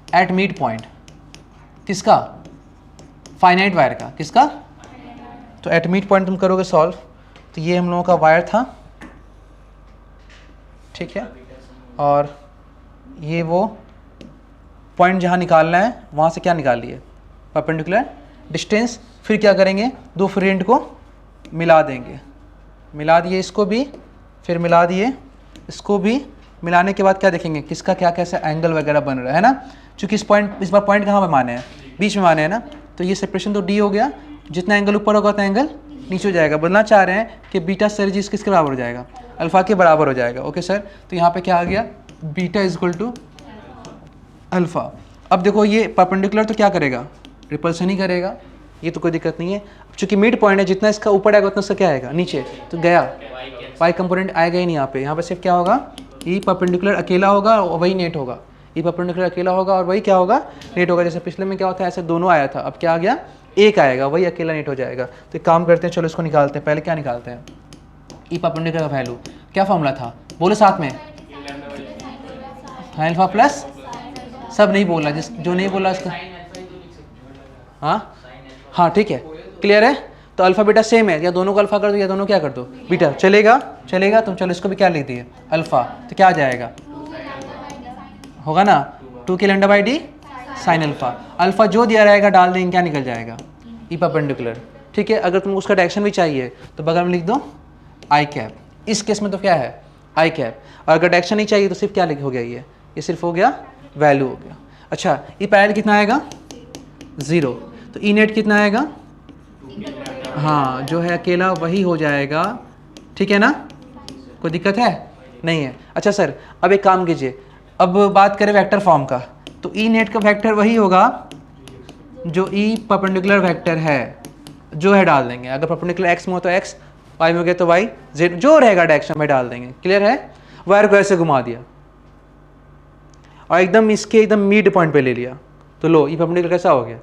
at mid point, किसका, फाइनाइट वायर का, किसका। तो एट मिड पॉइंट तुम करोगे सॉल्व, तो ये हम लोगों का वायर था, ठीक है, और ये वो पॉइंट जहाँ निकालना है वहाँ से क्या निकाल लिए, परपेंडिकुलर डिस्टेंस। फिर क्या करेंगे, दो फ्रेंड को मिला देंगे, मिला दिए इसको भी, फिर मिला दिए इसको भी। मिलाने के बाद क्या देखेंगे, किसका क्या कैसा एंगल वगैरह बन रहा है ना। चूँकि इस बार पॉइंट कहाँ पे माने हैं, बीच में माने हैं ना। तो ये सेपरेशन तो डी हो गया, जितना एंगल ऊपर होगा उतना एंगल नीचे हो जाएगा। बोलना चाह रहे हैं कि बीटा सर्जिस किसके बराबर हो जाएगा, अल्फा के बराबर हो जाएगा। ओके सर, तो यहाँ पे क्या आ गया, beta is equal to alpha. अब देखो ये परपेंडिकुलर तो क्या करेगा, रिपल्सन ही करेगा, ये तो कोई दिक्कत नहीं है। चूँकि मिड पॉइंट है, जितना इसका ऊपर आएगा उतना इसका क्या आएगा नीचे, तो गया वाई कंपोनेंट आएगा ही नहीं यहाँ पे सिर्फ क्या होगा, ई परपेंडिकुलर अकेला होगा और वही नेट होगा। ई परपेंडिकुलर अकेला होगा और वही क्या होगा, नेट होगा। जैसे पिछले में क्या होता है, ऐसे दोनों आया था, अब क्या आ गया, एक आएगा, वही अकेला नेट हो जाएगा। तो एक काम करते हैं, चलो इसको निकालते हैं। पहले क्या निकालते हैं, ई परपेंडिकुलर का वैल्यू, क्या फॉर्मूला था, बोलो साथ में, अल्फा प्लस, सब नहीं बोला, जिस जो नहीं बोला उसका, हाँ ठीक है, क्लियर है। तो अल्फा बीटा सेम है, या दोनों को अल्फा कर दो या दोनों क्या कर दो बीटा, चलेगा चलेगा। तुम चलो इसको भी क्या लिख दिए अल्फा, तो क्या आ जाएगा, होगा ना 2 के lambda by D sine alpha. Alpha जो दिया रहेगा डाल देंगे, क्या निकल जाएगा, ई परपेंडिकुलर। ठीक है, अगर तुमको उसका डायरेक्शन भी चाहिए तो बगल में लिख दो आई कैप। इस केस में तो क्या है आई कैप, और अगर डायरेक्शन नहीं चाहिए तो सिर्फ क्या लिख हो गया, ये सिर्फ हो गया वैल्यू हो गया। अच्छा, ई पैरेलल कितना आएगा 0, तो ई नेट कितना आएगा, हाँ जो है अकेला वही हो जाएगा। ठीक है ना, कोई दिक्कत है नहीं है। अच्छा सर, अब एक काम कीजिए, अब बात करें वेक्टर फॉर्म का, तो ई नेट का वेक्टर वही होगा जो ई परपेंडिकुलर वेक्टर है, जो है डाल देंगे। अगर परपेंडिकुलर एक्स में हो तो एक्स, वाई में हो गया तो वाई, जेड जो रहेगा डायरेक्शन में डाल देंगे। क्लियर है, वायर को ऐसे घुमा दिया और एकदम इसके एकदम मिड पॉइंट पे ले लिया, तो लो ई परपेंडिकुलर कैसा हो गया,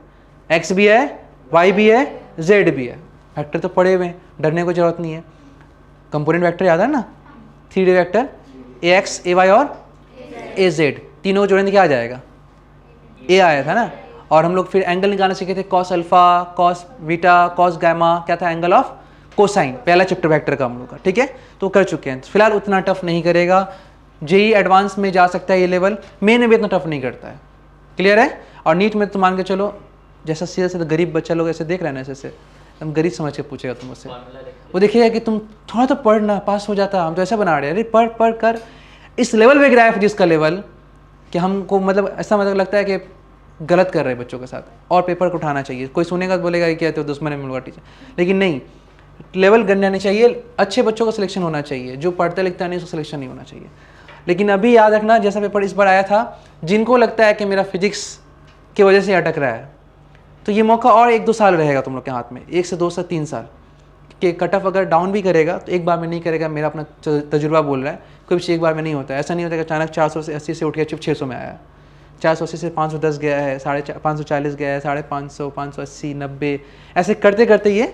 एक्स भी है, वाई भी है, जेड भी है। वेक्टर तो पड़े हुए हैं, डरने को जरूरत नहीं है। कंपोनेंट वेक्टर याद है ना, 3D vector A X A Y और ए जेड, तीनों जोड़ने क्या आ जाएगा, ए आया था ना। और हम लोग फिर एंगल निकालना सीखे थे, cos alpha, cos beta, cos gamma, क्या था एंगल ऑफ कोसाइन, पहला चैप्टर वेक्टर का हम लोग का। ठीक है, तो कर चुके हैं। फिलहाल उतना टफ नहीं करेगा, जेई एडवांस में जा सकता है ये लेवल, मेन में भी इतना टफ नहीं करता है। क्लियर है। और नीट में तो मान के चलो, जैसा सीधा सीधा गरीब बच्चा लोग ऐसे देख रहे हैं ना, ऐसे हम गरीब समझ के पूछेगा तुम उससे, वो देखिएगा कि तुम थोड़ा तो पढ़ना, पास हो जाता। हम तो ऐसा बना रहे हैं, अरे पढ़ पढ़ कर इस लेवल पे गिराया फिजिक्स का लेवल कि हमको मतलब ऐसा मतलब लगता है कि गलत कर रहे हैं बच्चों के साथ, और पेपर को उठाना चाहिए। कोई सुनेगा तो बोलेगा कि क्या तो दुश्मन है मिलूंगा टीचर, लेकिन नहीं, लेवल गिरना नहीं चाहिए। अच्छे बच्चों का सिलेक्शन होना चाहिए, जो पढ़ता लिखता नहीं उसका सिलेक्शन नहीं होना चाहिए। लेकिन अभी याद रखना, जैसा पेपर इस बार आया था, जिनको लगता है कि मेरा फिजिक्स की वजह से अटक रहा है, तो ये मौका और 1-2 साल रहेगा तुम लोग के हाथ में, 1 से 2 से 3 साल कि कट ऑफ अगर डाउन भी करेगा तो एक बार में नहीं करेगा। मेरा अपना तजुर्बा बोल रहा है, कोई भी चीज़ एक बार में नहीं होता है। ऐसा नहीं होता कि अचानक 400 से 80 से उठ के सिर्फ 600 में आया, 480 से 510 गया है, 540 गया है, 550, 580, 90, ऐसे करते करते ये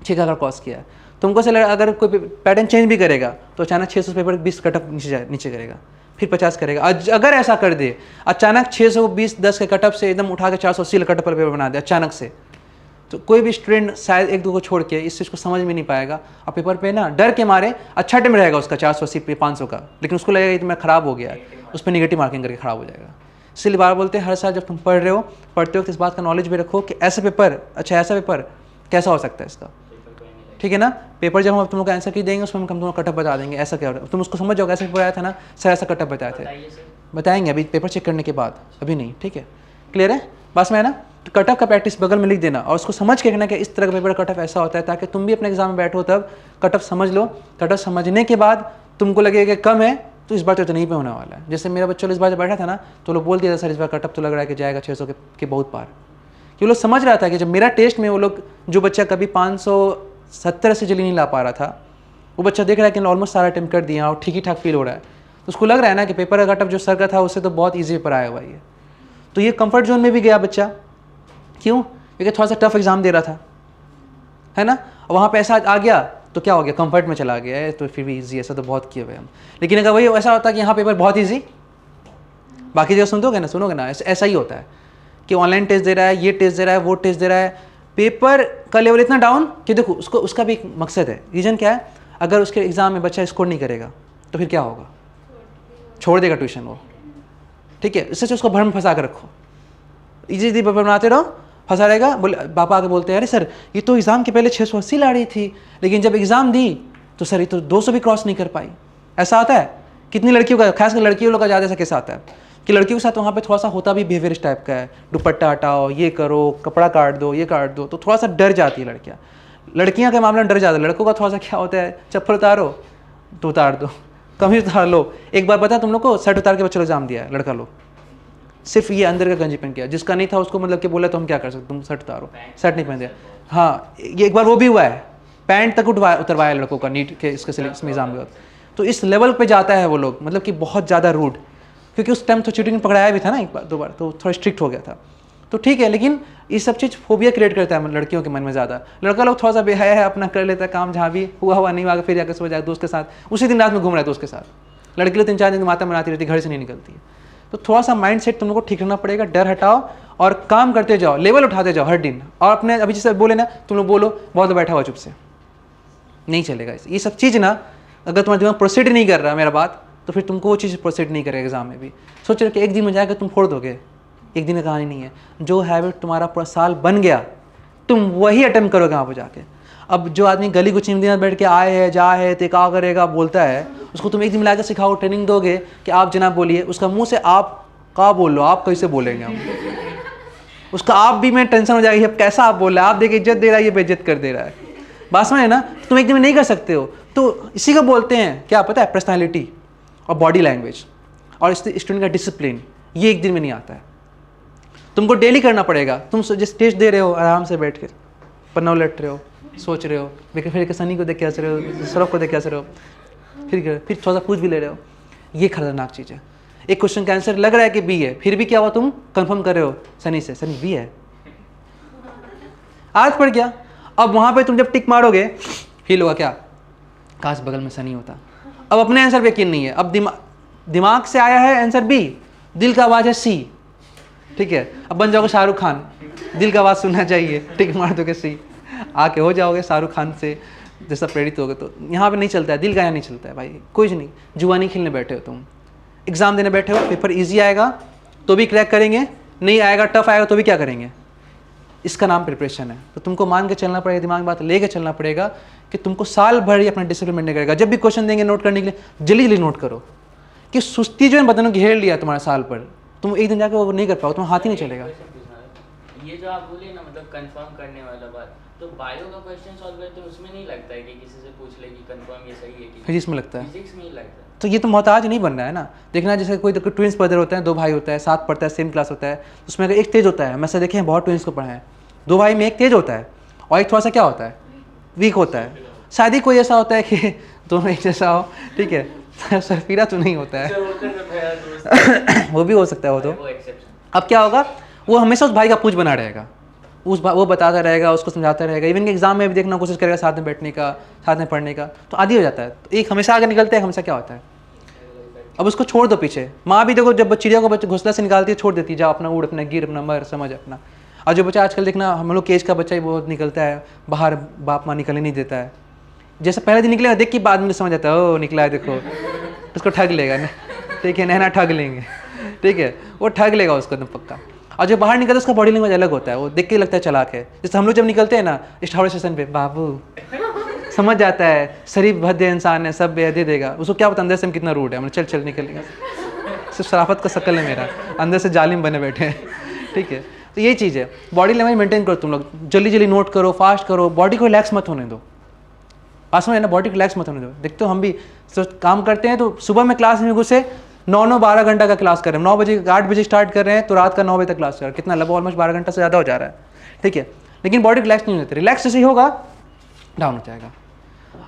6 का क्रॉस किया है। तुमको से अगर कोई पैटर्न चेंज भी करेगा तो अचानक 600 पेपर 20 कटअप नीचे करेगा, फिर 50 करेगा। अगर ऐसा कर दे अचानक 620 10 के कटअप से एकदम उठा के 480 कटअप पर पेपर बना दे अचानक से, तो कोई भी स्टूडेंट शायद एक दो को छोड़ के इस चीज़ को समझ में नहीं पाएगा और पेपर पे ना डर के मारे अच्छा टाइम रहेगा उसका 480 पे 500 का, लेकिन उसको लगेगा कि मैं ख़राब हो गया है, उस पर निगेटिव मार्किंग करके ख़राब हो जाएगा। इसलिए बार बोलते हैं हर साल जब तुम पढ़ते हो तो इस बात का नॉलेज भी रखो कि ऐसा पेपर, अच्छा ऐसा पेपर कैसा हो सकता है इसका, ठीक है ना। पेपर जब हम तुम लोग का आंसर की देंगे उसमें हम तुमको कटअप बता देंगे ऐसा क्या हो रहा है, तुम उसको समझ जाओगे ऐसा पेपर आया था ना सर, ऐसा कटअप बताए थे, बताएंगे अभी पेपर चेक करने के बाद, अभी नहीं, ठीक है। क्लियर है बस में है ना। तो कटअप का प्रैक्टिस बगल में लिख देना और उसको समझ के कहना कि इस तरह का पेपर कटअप ऐसा होता है, ताकि तुम भी अपने एग्जाम में बैठो तब कटअप समझ लो। कटअप समझने के बाद तुमको लगेगा कि कम है तो इस बार तो इतना ही पे होने वाला है। जैसे मेरा बच्चा इस बार जब बैठा था ना तो लोग बोल दिया था सर इस बार कटअप तो लग रहा है कि जाएगा 600 के बहुत पार, कि वो लोग समझ रहा था कि जब मेरा टेस्ट में वो लोग जो बच्चा कभी 570 से जल्दी नहीं ला पा रहा था वो बच्चा देख रहा है कि ऑलमोस्ट सारा अटेम्प्ट कर दिया और ठीक ही ठाक फील हो रहा है, तो उसको लग रहा है ना कि पेपर का कटअप जो सर का था उससे तो बहुत ईजी पेपर आया हुआ ये। तो ये कंफर्ट जोन में भी गया बच्चा, क्यों? क्योंकि थोड़ा सा टफ एग्जाम दे रहा था, है ना। वहाँ पे ऐसा आ गया तो क्या हो गया, कंफर्ट में चला गया है, तो फिर भी इजी, ऐसा तो बहुत किए हुए हम। लेकिन अगर वही ऐसा होता है कि यहाँ पेपर बहुत इजी, बाकी जगह सुनोगे ना ऐसा ही होता है कि ऑनलाइन टेस्ट दे रहा है, ये टेस्ट दे रहा है, वो टेस्ट दे रहा है, पेपर का लेवल इतना डाउन कि देखो उसका भी एक मकसद है। रीज़न क्या है, अगर उसके एग्ज़ाम में बच्चा स्कोर नहीं करेगा तो फिर क्या होगा, छोड़ देगा ट्यूशन वो, ठीक है। इससे उसको भ्रम फंसा कर रखो, इजी पेपर बनाते रहो, फंसा रहेगा। बोले पापा आके बोलते हैं अरे सर ये तो एग्ज़ाम के पहले 680 ला रही थी, लेकिन जब एग्ज़ाम दी तो सर ये तो 200 भी क्रॉस नहीं कर पाई। ऐसा आता है कितनी लड़कियों का, खासकर लड़कियों लोग का ज़्यादा ऐसा केस आता है कि लड़कियों के साथ वहाँ पे थोड़ा सा होता भी बिहेवियर इस टाइप का है, दुपट्टा हटाओ, ये करो, कपड़ा काट दो, ये काट दो, तो थोड़ा सा डर जाती है लड़कियाँ के मामले में डर जाता है। लड़कों का थोड़ा सा क्या होता है, चप्पल उतारो तो उतार दो, कभी उतार लो। एक बार पता तुम लोग को शर्ट उतार के बच्चों एग्जाम दिया है लड़का लोग, सिर्फ ये अंदर का गंजी पहन किया, जिसका नहीं था उसको मतलब कि बोला तो हम क्या कर सकते, तुम शर्ट उतारो, शर्ट नहीं पहन दिया। हाँ ये एक बार वो भी हुआ है, पैंट तक उतरवाया लड़कों का नीट के इसके एग्जाम में। तो इस लेवल पे जाता है वो लोग, मतलब कि बहुत ज़्यादा रूड, क्योंकि उस टाइम तो चीटिंग पकड़ाया भी था ना एक बार 2 बार, तो थोड़ा स्ट्रिक्ट हो गया था। तो ठीक है, लेकिन ये सब चीज़ फोबिया क्रिएट करता है लड़कियों के मन में ज़्यादा। लड़का लोग थोड़ा सा बेहया है, अपना कर लेता है काम, जहाँ भी हुआ नहीं हुआ, फिर जाकर सुबह जाकर दोस्त के साथ उसी दिन रात में घूम रहा है दोस्त के साथ। लड़की लोग 3-4 दिन माता बनाती रहती, घर से नहीं निकलती है। तो थोड़ा सा माइंड सेट तुम लोग को ठीक रखना पड़ेगा, डर हटाओ और काम करते जाओ, लेवल उठाते जाओ हर दिन। और अपने अभी जैसे बोले ना, तुम लोग बोलो बहुत बैठा हुआ चुप से, नहीं चलेगा। ये सब चीज़ ना अगर तुम्हारा दिमाग प्रोसीड नहीं कर रहा मेरा बात, तो फिर तुमको वो चीज़ प्रोसीड नहीं करेगा एग्जाम में भी। सोच रहे कि एक दिन में जाकर तुम फोड़ दोगे, एक दिन की कहानी नहीं है। जो हैबिट तुम्हारा पूरा साल बन गया तुम वही अटेम्प्ट करोगे वहाँ पर जाके। अब जो आदमी गली कुछ दिन बैठ के आए है जा है तो क्या करेगा बोलता है, उसको तुम एक दिन मिलाकर सिखाओ, ट्रेनिंग दोगे कि आप जनाब बोलिए, उसका मुंह से आप का बोल लो, आप कैसे बोलेंगे हम, उसका आप भी में टेंशन हो जाएगी, अब कैसा आप बोल रहे हैं, आप देखिए इज्जत दे रहा है, ये बेइज्जत कर दे रहा है। बात समझ ना, तुम एक दिन में नहीं कर सकते हो। तो इसी को बोलते हैं क्या पता है, पर्सनैलिटी और बॉडी लैंग्वेज और स्टूडेंट का डिसिप्लिन। ये एक दिन में नहीं आता है, तुमको डेली करना पड़ेगा। तुम जिस टेस्ट दे रहे हो आराम से बैठ कर पन्ना उलट रहे हो, सोच रहे हो, फिर सनी को देख के हंस रहे हो, सौरभ को देख के हंस रहे हो, फिर थोड़ा सा पूछ भी ले रहे हो। ये खतरनाक चीज़ है। एक क्वेश्चन का आंसर लग रहा है कि बी है, फिर भी क्या हुआ, तुम कंफर्म कर रहे हो सनी से, सनी बी है, आज पड़ गया। अब वहाँ पे तुम जब टिक मारोगे फील होगा क्या, काश बगल में सनी होता। अब अपने आंसर पे यकीन नहीं है, अब दिमाग से आया है आंसर बी, दिल का आवाज़ है सी, ठीक है। अब बन जाओगे शाहरुख खान, दिल का आवाज़ सुनना चाहिए, टिक मार दोगे सी, आके हो जाओगे शाहरुख खान से जैसा प्रेरित होगे। तो यहाँ पे नहीं चलता है, दिल का यहाँ नहीं चलता है भाई, कुछ नहीं। जुआ नहीं खेलने बैठे हो तुम, एग्जाम देने बैठे हो, पेपर इजी आएगा तो भी क्रैक करेंगे, नहीं आएगा टफ आएगा तो भी क्या करेंगे, इसका नाम प्रिपरेशन है। तो तुमको मान के चलना पड़ेगा, दिमाग में बात लेके चलना पड़ेगा कि तुमको साल भर ही अपना डिसिप्लिन मेंटेन करेगा। जब भी क्वेश्चन देंगे नोट करने के लिए जल्दी जल्दी नोट करो, कि सुस्ती जो है बदनों घेर लिया तुम्हारे साल पर, तुम एक दिन जाकर वो नहीं कर पाओ, तुम हाथ ही नहीं चलेगा। ये जो आप बोले ना, मतलब कंफर्म करने वाला बात, तो बायो का क्वेश्चन सॉल्व करते हैं उसमें नहीं लगता है कि किसी से पूछ ले कि कंफर्म ये सही है कि फिजिक्स में लगता है, फिजिक्स में ही लगता है। तो ये तो मोहताज नहीं बनना है ना। देखना जैसे कोई ट्विंस ब्रदर होते हैं, 2 भाई होता है, साथ पढ़ता है, सेम क्लास होता है, उसमें अगर एक तेज होता है, मैं से देखे हैं बहुत ट्विंस को पढ़ा है, 2 भाई में एक तेज होता है और एक थोड़ा सा क्या होता है, वीक होता है। शायद ही कोई ऐसा होता है कि दोनों एक जैसा हो, ठीक है। सरफिरा तो नहीं होता है, सर होता है सब मेरा दोस्त वो भी हो सकता है वो तो। वो एक्सेप्शन। अब क्या होगा, वो हमेशा उस भाई का पूछ बना रहेगा, वो बताता रहेगा, उसको समझाता रहेगा, इवन कि एग्जाम में भी देखना कोशिश करेगा साथ में बैठने का, साथ में पढ़ने का, तो आदी हो जाता है। तो एक हमेशा आगे निकलते हैं, हमेशा क्या होता है, अब उसको छोड़ दो पीछे। माँ भी देखो जब चिड़िया को घोंसला से निकालती है, छोड़ देती है, जा अपना उड़, अपना गिर, अपना मर, समझ अपना। और जो बच्चा आजकल देखना, हम लोग केज का बच्चा ही बहुत निकलता है बाहर, बाप माँ निकलने नहीं देता है। जैसे पहले दिन निकलेगा, देख के बाद में समझ आता है, ओ निकला है देखो, उसको ठग लेगा ना, ठीक है, नहना ठग लेंगे, ठीक है, वो ठग लेगा उसको एकदम पक्का। और जो बाहर निकलता है उसका बॉडी लैंग्वेज अलग होता है, वो देख के लगता है चालाक है। जैसे हम लोग जब निकलते हैं ना हावड़ा स्टेशन पे, बाबू समझ जाता है, शरीफ भद्दे इंसान है, सब दे देगा, उसको क्या पता अंदर से हम कितना रूड है, मतलब चल निकलेगा, सिर्फ शराफत का शक्ल है मेरा, अंदर से जालिम बने बैठे हैं, ठीक है। तो यही चीज़ है, बॉडी लैंग्वेज मेंटेन करो तुम लोग, जल्दी जल्दी नोट करो, फास्ट करो, बॉडी को रिलैक्स मत होने दो, पास में ना, बॉडी को रिलैक्स मत होने दो। देखते हो हम भी काम करते हैं, तो सुबह में क्लास में घुसे 9-12 घंटा का क्लास कर रहे हैं, 9 बजे 8 बजे स्टार्ट कर रहे हैं, तो रात का 9 बजे तक क्लास कर रहे हैं, कितना लगभग ऑलमोस्ट 12 घंटा से ज़्यादा हो जा रहा है, ठीक है। लेकिन बॉडी रिलैक्स नहीं होती, रिलैक्स जैसे ही होगा डाउन हो जाएगा।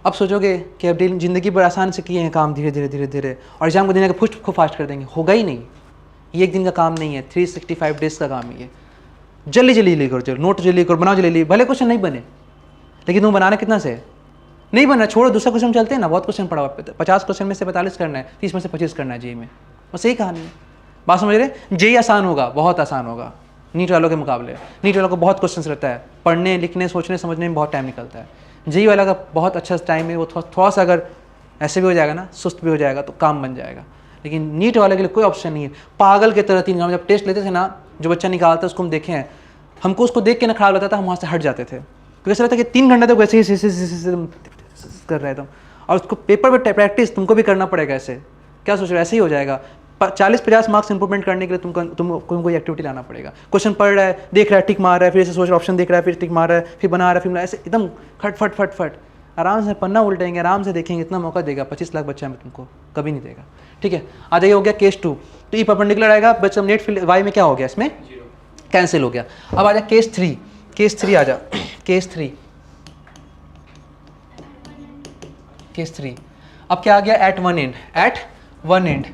अब सोचोगे कि अब ज़िंदगी पर आसान से किए हैं काम, धीरे धीरे धीरे धीरे, और एग्जाम को देने का फुस्ट को फास्ट कर देंगे, होगा ही नहीं। ये एक दिन का काम नहीं है, 365 डेज का काम है ये। जल्दी जल्दी करो, चलो नोट जल्दी करो, बनाओ जल्दी, भले क्वेश्चन नहीं बने, लेकिन तुम बनाना कितना से नहीं बना, छोड़ो, दूसरा क्वेश्चन चलते हैं ना, बहुत क्वेश्चन पड़ा हुआ है, 50 क्वेश्चन में से 45 करना है, 30 में से 25 करना है जेई में, बस यही कहानी है। बात समझ रहे, जेई आसान होगा, बहुत आसान होगा नीट वालों के मुकाबले। नीट वालों को बहुत क्वेश्चन रहता है, पढ़ने लिखने सोचने समझने में बहुत टाइम निकलता है। जेई वाला का बहुत अच्छा टाइम है, वो थोड़ा सा अगर ऐसे भी हो जाएगा ना, सुस्त भी हो जाएगा तो काम बन जाएगा। लेकिन नीट वाले के लिए कोई ऑप्शन नहीं है, पागल के तरह 3 घंटे जब टेस्ट लेते थे ना, जो बच्चा निकालता है उसको हम देखे हैं, हमको उसको देख के ना खराब लगता था, हम वहाँ से हट जाते थे, क्योंकि ऐसा लगता है कि 3 घंटे तक वैसे ही कर रहे तुम, और उसको पेपर पे प्रैक्टिस तुमको भी करना पड़ेगा। ऐसे क्या सोच रहे हो, ऐसे ही हो जाएगा। 40-50 मार्क्स इंप्रूवमेंट करने के लिए तुमको कोई एक्टिविटी लाना पड़ेगा। क्वेश्चन पढ़ रहा है, देख रहा है, टिक मार रहा है, फिर ऐसे सोच रहा है, ऑप्शन देख रहा है, फिर टिक मार रहा है, फिर बना रहा है, फिर ऐसे एकदम खट फट फट फट आराम से पन्ना उल्टेंगे, आराम से देखेंगे, इतना मौका देगा 25 लाख बच्चा में तुमको कभी नहीं देगा, ठीक है। आ जाइए, हो गया केस 2, तो ई परपेंडिकुलर आएगा, बच्चा नेट फील्ड वाई में क्या हो गया, इसमें कैंसिल हो गया। अब आ जा केस 3, केस 3 आ जा, केस 3, केस 3। अब क्या आ गया, at one end, at one end,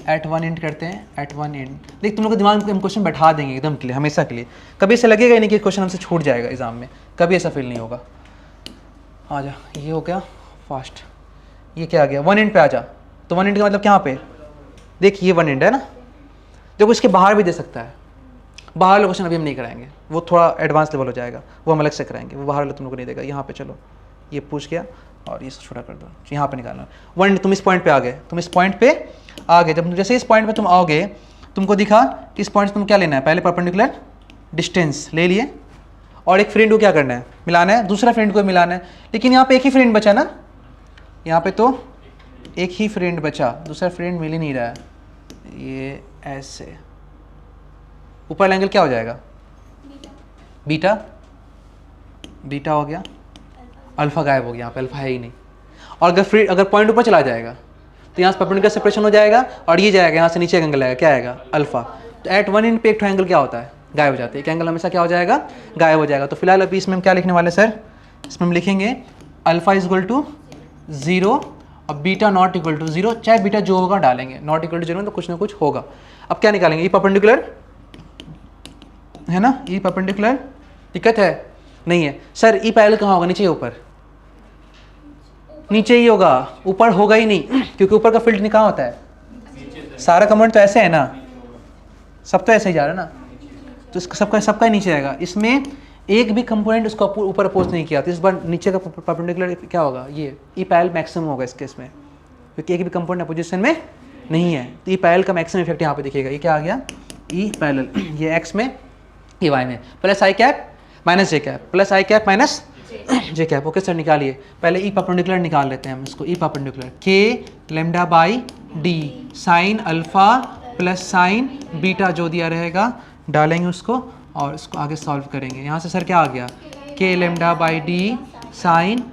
at one end करते हैं, एट वन एंड। देख तुम लोग के दिमाग में हम क्वेश्चन बैठा देंगे एकदम के लिए, हमेशा के लिए, कभी ऐसा लगेगा ही नहीं कि क्वेश्चन हमसे छूट जाएगा एग्जाम में, कभी ऐसा फील नहीं होगा। आ जा, ये हो गया फास्ट, ये क्या आ गया, वन एंड पे आ जा। तो वन एंड का मतलब क्या पे, देख ये वन एंड है ना, देखो इसके बाहर भी दे सकता है, बाहर वाले क्वेश्चन अभी हम नहीं कराएंगे, वो थोड़ा एडवांस लेवल हो जाएगा, वो हम अलग से कराएंगे, वो बाहर वाले तुम लोग को नहीं देगा। यहाँ पे चलो, ये पूछ गया और ये छोटा कर दो, यहाँ पे निकालना वन, तुम इस पॉइंट पे आ गए, तुम इस पॉइंट पे आ गए, जब जैसे इस पॉइंट पे तुम आओगे, तुमको दिखा कि इस पॉइंट से तुम क्या लेना है, पहले परपेंडिकुलर डिस्टेंस ले लिए, और एक फ्रेंड को क्या करना है, मिलाना है, दूसरा फ्रेंड को मिलाना है। लेकिन यहाँ पे एक ही फ्रेंड बचा ना, यहाँ पे तो एक ही फ्रेंड बचा, दूसरा फ्रेंड मिल ही नहीं रहा है, ये ऐसे ऊपर एंगल क्या हो जाएगा, बीटा, बीटा हो गया, अल्फा गायब हो गया, यहाँ पे अल्फा है ही नहीं। और अगर पॉइंट ऊपर चला जाएगा तो यहाँ से परपेंडिकुलर सेपरेशन हो जाएगा, और ये जाएगा यहाँ से नीचे एंगल आएगा, क्या आएगा, अल्फा। तो एट वन एंड पे एक एंगल क्या होता है, गायब हो जाता है, एक एंगल हमेशा क्या हो जाएगा, गायब हो जाएगा। तो फिलहाल अभी इसमें हम क्या लिखने वाले सर, इसमें हम लिखेंगे अल्फा इज इक्वल टू 0 और बीटा नॉट इक्वल टू 0, चाहे बीटा जो होगा डालेंगे, नॉट इक्वल टू 0 तो कुछ ना कुछ होगा। अब क्या निकालेंगे, ई परपेंडिकुलर है ना, ई परपेंडिकुलर दिक्कत है नहीं है सर, ई पैरेलल कहाँ होगा, नीचे या ऊपर, नीचे ही होगा, ऊपर होगा ही नहीं, क्योंकि ऊपर का फील्ड कहाँ होता है, सारा कमेंट तो ऐसे है ना, सब तो ऐसे ही जा रहा है ना, तो इसका सबका नीचे आएगा। इसमें एक भी कंपोनेंट उसको ऊपर अपोज नहीं किया, तो इस बार नीचे का परपेंडिकुलर क्या होगा, ये ई पैरेलल मैक्सिमम होगा इस केस में, क्योंकि एक भी कंपोनेंट अपोजिशन में नहीं है, तो ई पैरेलल का मैक्सिमम इफेक्ट यहाँ पे दिखेगा। ये क्या आ गया, ई पैरेलल, ये एक्स में ये वाई में, प्लस आई cap minus j cap, plus आई cap minus j cap. Okay sir, निकालिए, पहले ई परपेंडिकुलर निकाल लेते हैं हम इसको, ई परपेंडिकुलर के lambda by D sine alpha plus sign beta जो दिया रहेगा डालेंगे उसको, और इसको आगे सॉल्व करेंगे। यहाँ से सर क्या आ गया, के lambda by D sign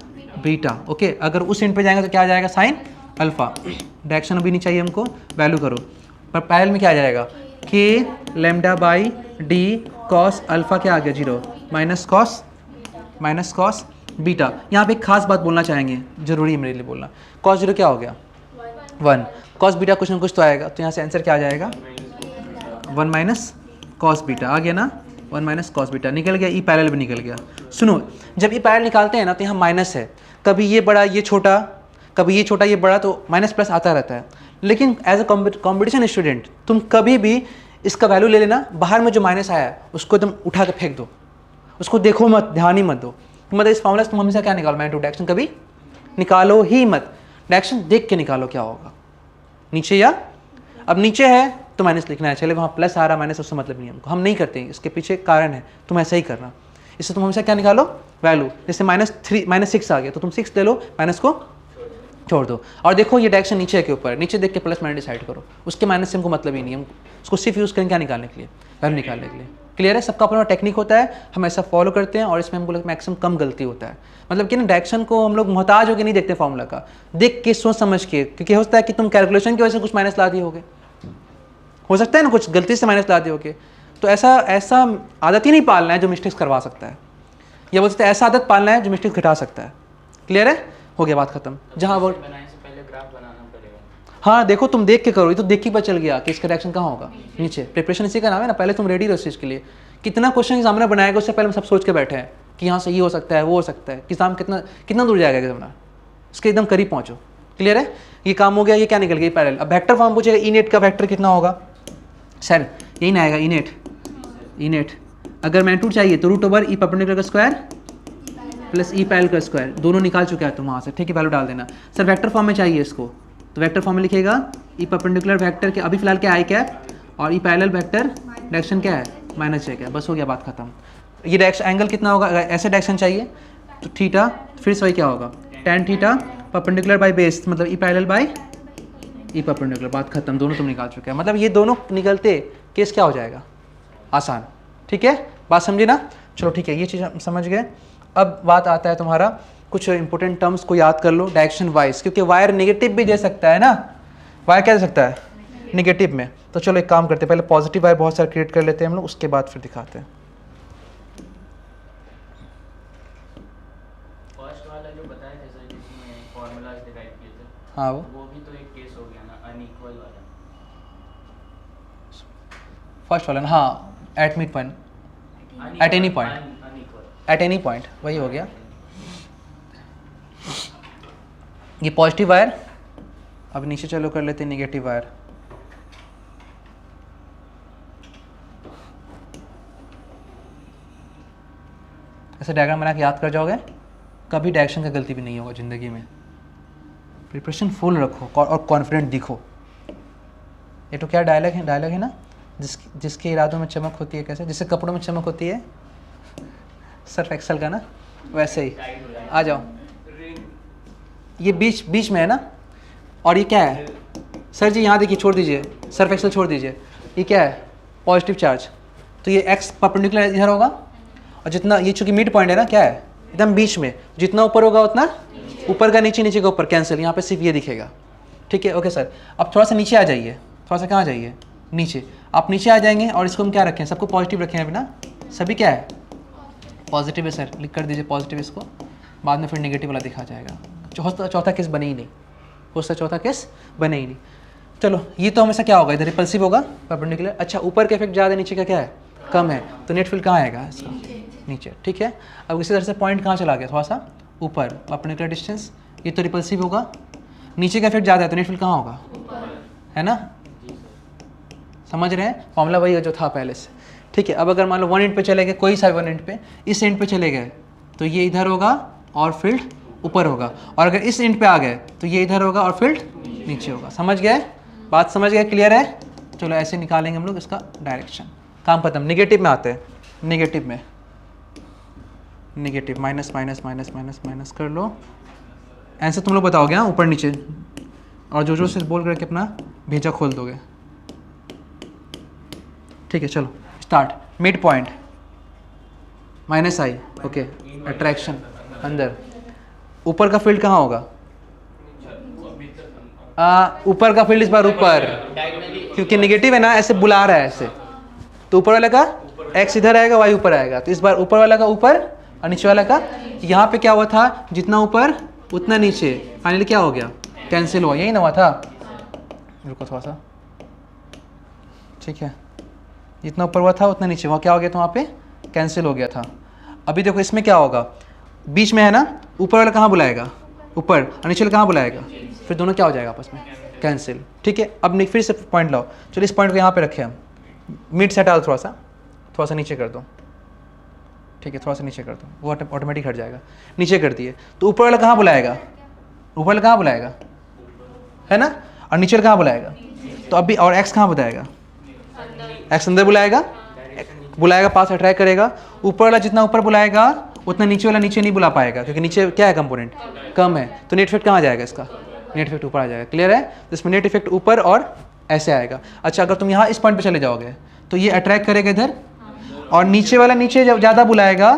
beta. Okay, अगर उस एंड पे जाएंगे तो क्या आ जाएगा, साइन अल्फा, डायरेक्शन अभी नहीं चाहिए हमको, वैल्यू करो, पर पैरेलल में क्या आ जाएगा, K lambda by D cos alpha क्या आ गया 0 माइनस कॉस बीटा। यहाँ पे एक खास बात बोलना चाहेंगे, जरूरी है मेरे लिए बोलना, कॉस 0 क्या हो गया, 1 कॉस बीटा कुछ ना कुछ तो आएगा, तो यहाँ से आंसर क्या आ जाएगा 1 माइनस कॉस बीटा आ गया ना, 1 माइनस कॉस बीटा निकल गया, ई पैरेलल भी निकल गया। सुनो जब ई पैरेलल निकालते हैं ना तो यहाँ माइनस है, कभी ये बड़ा ये छोटा, कभी ये छोटा ये बड़ा, तो माइनस प्लस आता रहता है। लेकिन एज अ कॉम्पिटिशन स्टूडेंट तुम कभी भी इसका वैल्यू ले लेना, बाहर में जो माइनस आया है उसको एकदम उठा के फेंक दो, उसको देखो मत, ध्यान ही मत दो। मतलब इस फॉर्मूला से तुम हमेशा क्या निकालो, मैग्नीट्यूड डायरेक्शन कभी निकालो ही मत, डायरेक्शन देख के निकालो क्या होगा, नीचे या अब नीचे है तो माइनस लिखना है, चले वहाँ प्लस आ रहा माइनस उससे मतलब नहीं है हमको, हम नहीं करते हैं, इसके पीछे कारण है, तुम ऐसा ही करना। इससे तुम हमेशा क्या निकालो वैल्यू, जैसे -6 आ गया तो तुम 6 ले लो, माइनस को छोड़ दो, और देखो ये डायरेक्शन नीचे है के ऊपर, नीचे देख के प्लस माइनस डिसाइड करो, उसके माइनस से हमको मतलब ही नहीं है, हम उसको सिर्फ यूज़ करें क्या निकालने के लिए, वैल्यू निकालने के लिए। क्लियर है, सबका अपना टेक्निक होता है, हम ऐसा फॉलो करते हैं और इसमें हमको मैक्सिमम कम गलती होता है। मतलब कि ना डायरेक्शन को हम लोग मोहताज होकर नहीं देखते फॉर्मूला का, देख के सोच समझ के, क्योंकि हो सकता है कि तुम कैलकुलेशन की वजह से कुछ माइनस ला दिए होगे, हो सकता है ना कुछ गलती से माइनस ला दिए होगे, तो ऐसा आदत ही नहीं पालना है जो मिस्टेक्स करवा सकता है, या बोल सकते हैं ऐसा आदत पालना है जो मिस्टेक्स घटा सकता है। क्लियर है, हो गया बात खत्म। जहाँ वो हाँ देखो तुम देख के करो, ये तो देख के पता चल गया कि इसका रिएक्शन कहाँ होगा, नीचे। प्रिपरेशन इसी का नाम है ना, पहले तुम रेडी रहो इस चीज़ के लिए। कितना क्वेश्चन एग्जामिनर बनाएगा उससे पहले हम सब सोच के बैठे हैं कि यहाँ से ये हो सकता है वो हो सकता है, कि एग्जाम कितना दूर जाएगा एग्जामिनर, उसके एकदम करीब पहुँचो। क्लियर है, ये काम हो गया। ये क्या निकल गया पैरेलल। अब वेक्टर फॉर्म पूछेगा, ई नेट का वेक्टर कितना होगा सर, यही ना आएगा ई नेट। अगर मैग्नीट्यूड चाहिए तो √/e परपेंडिकुलर का स्क्वायर प्लस ई पैरेलल का स्क्वायर, दोनों निकाल चुका है तुम वहाँ से, ठीक है, वैल्यू डाल देना। सर वेक्टर फॉर्म में चाहिए इसको, तो वेक्टर फॉर्म में लिखेगा ई परपेंडिकुलर वेक्टर के अभी फिलहाल क्या आई कैप, और ई पैरेलल वेक्टर डायरेक्शन क्या है -j क्या, बस हो गया बात खत्म। ये डायरेक्शन एंगल कितना होगा, अगर ऐसे डायरेक्शन चाहिए तो थीटा, फिर से वही क्या होगा tan theta perpendicular by base, मतलब ई पैरेलल बाई ई परपेंडिकुलर, बात खत्म। दोनों तुम निकाल चुके हैं, मतलब ये दोनों निकलते केस क्या हो जाएगा, आसान। ठीक है, बात समझे ना, चलो ठीक है, ये चीज़ हम समझ गए। अब बात आता है तुम्हारा कुछ इंपॉर्टेंट टर्म्स को याद कर लो डायरेक्शन वाइज, क्योंकि वायर नेगेटिव भी दे सकता है ना, वायर क्या दे सकता है नेगेटिव में। तो चलो एक काम करते हैं, पहले पॉजिटिव वायर बहुत सारे क्रिएट कर लेते हैं हम लोग, उसके बाद फिर दिखाते हैं। फर्स्ट वाला जो बताया था सर, जिसमें फॉर्मूलाज डिराइव किए थे, हाँ वो भी तो एक केस हो गया ना, अनइक्वल वाला। फर्स्ट वाला ना, हाँ, eight mid point, at any point, at any point, वही हो गया। ये पॉजिटिव वायर, अब नीचे चलो कर लेते हैं नेगेटिव वायर। ऐसे डायग्राम बना के याद कर जाओगे, कभी डायरेक्शन का गलती भी नहीं होगा ज़िंदगी में। प्रिपरेशन फुल रखो और कॉन्फिडेंट दिखो। ये तो क्या डायलॉग है ना, जिसके इरादों में चमक होती है, कैसे, जिससे कपड़ों में चमक होती है, सर्फ एक्सेल का ना, वैसे ही। आ जाओ, ये बीच में है ना, और ये क्या है सर जी, यहाँ देखिए, छोड़ दीजिए सर्फ एक्सेल, छोड़ दीजिए, ये क्या है पॉजिटिव चार्ज, तो ये एक्स परपेंडिकुलर इधर होगा, और जितना ये चूंकि मिड पॉइंट है ना, क्या है एकदम बीच में, जितना ऊपर होगा उतना ऊपर का नीचे, नीचे का ऊपर, कैंसिल, यहाँ पे सिर्फ ये दिखेगा। ठीक है, ओके सर। अब थोड़ा सा नीचे आ जाइए, थोड़ा सा कहाँ जाइए, नीचे। आप नीचे आ जाएंगे और इसको हम क्या रखें, सबको पॉजिटिव रखें अभी ना, सभी क्या है पॉजिटिव है सर, लिख कर दीजिए पॉजिटिव इसको, बाद में फिर नेगेटिव वाला दिखा जाएगा। चौथा केस बने ही नहीं, उसका चौथा केस बने ही नहीं। चलो, ये तो हमेशा क्या होगा, इधर रिपल्सिव होगा परपेंडिकुलर। अच्छा, ऊपर का इफेक्ट ज़्यादा, नीचे का क्या है कम है, तो नेट फील्ड कहाँ आएगा इसका नीचे। ठीक है, अब इसी तरह से पॉइंट कहाँ चला गया, थोड़ा सा ऊपर, परपेंडिकुलर डिस्टेंस, ये तो रिपल्सिव होगा, नीचे का इफेक्ट ज़्यादा है तो नेट फील्ड कहाँ होगा, है ना, समझ रहे हैं, फॉर्मूला वही है जो था पहले से। ठीक है, अब अगर मान लो वन एंड पे चले गए, कोई सा वन एंड पे, इस एंड पे चले गए तो ये इधर होगा और फील्ड ऊपर होगा, और अगर इस एंड पे आ गए तो ये इधर होगा और फील्ड नीचे होगा। समझ गए, बात समझ गए, क्लियर है। चलो ऐसे निकालेंगे हम लोग इसका डायरेक्शन, काम खत्म। नेगेटिव में आते हैं, नेगेटिव में negative minus minus minus minus minus कर लो, आंसर तुम लोग बताओगे हाँ, ऊपर नीचे, और जो से बोल करके अपना भेजा खोल दोगे। ठीक है, चलो start. Mid point -i, okay, attraction अंदर, ऊपर का फील्ड कहाँ होगा, ऊपर का फील्ड इस बार ऊपर, क्योंकि नेगेटिव है ना, ऐसे बुला रहा है ऐसे, तो ऊपर वाला का x इधर आएगा, y ऊपर आएगा, तो इस बार ऊपर वाला का ऊपर और नीचे वाला का, यहाँ पे क्या हुआ था, जितना ऊपर उतना नीचे, फाइनली क्या हो गया, कैंसिल हुआ, यही ना हुआ था। रुको थोड़ा सा, ठीक है, जितना ऊपर हुआ था उतना नीचे, वहाँ क्या हो गया था, वहाँ पे कैंसिल हो गया था। अभी देखो इसमें क्या होगा, बीच में है ना, ऊपर वाला कहाँ बुलाएगा, ऊपर, और नीचे वाला कहाँ बुलाएगा, फिर दोनों क्या हो जाएगा आपस में, कैंसिल। ठीक है, अब फिर से पॉइंट लाओ, चलो इस पॉइंट को यहाँ पे रखें हम, मिड से हटा दो, थोड़ा सा नीचे कर दो, ठीक है, थोड़ा सा नीचे कर दो, वो ऑटोमेटिक हट जाएगा, नीचे कर दिए, तो ऊपर वाला कहाँ बुलाएगा, ऊपर वाला कहाँ बुलाएगा, है ना, और नीचे वाला कहाँ बुलाएगा, तो अभी और एक्स कहाँ बताएगा, एक्स अंदर बुलाएगा, पास अट्रैक्ट करेगा, ऊपर वाला जितना ऊपर बुलाएगा उतना नीचे वाला नीचे नहीं बुला पाएगा, क्योंकि नीचे क्या है, कंपोनेंट कम है, तो नेट इफेक्ट कहाँ जाएगा, इसका नेट इफेक्ट ऊपर आ जाएगा। क्लियर है, तो इसमें नेट इफेक्ट ऊपर और ऐसे आएगा। अच्छा, अगर तुम यहाँ इस पॉइंट पे चले जाओगे तो ये अट्रैक्ट करेगा इधर, और नीचे वाला नीचे जब ज़्यादा बुलाएगा,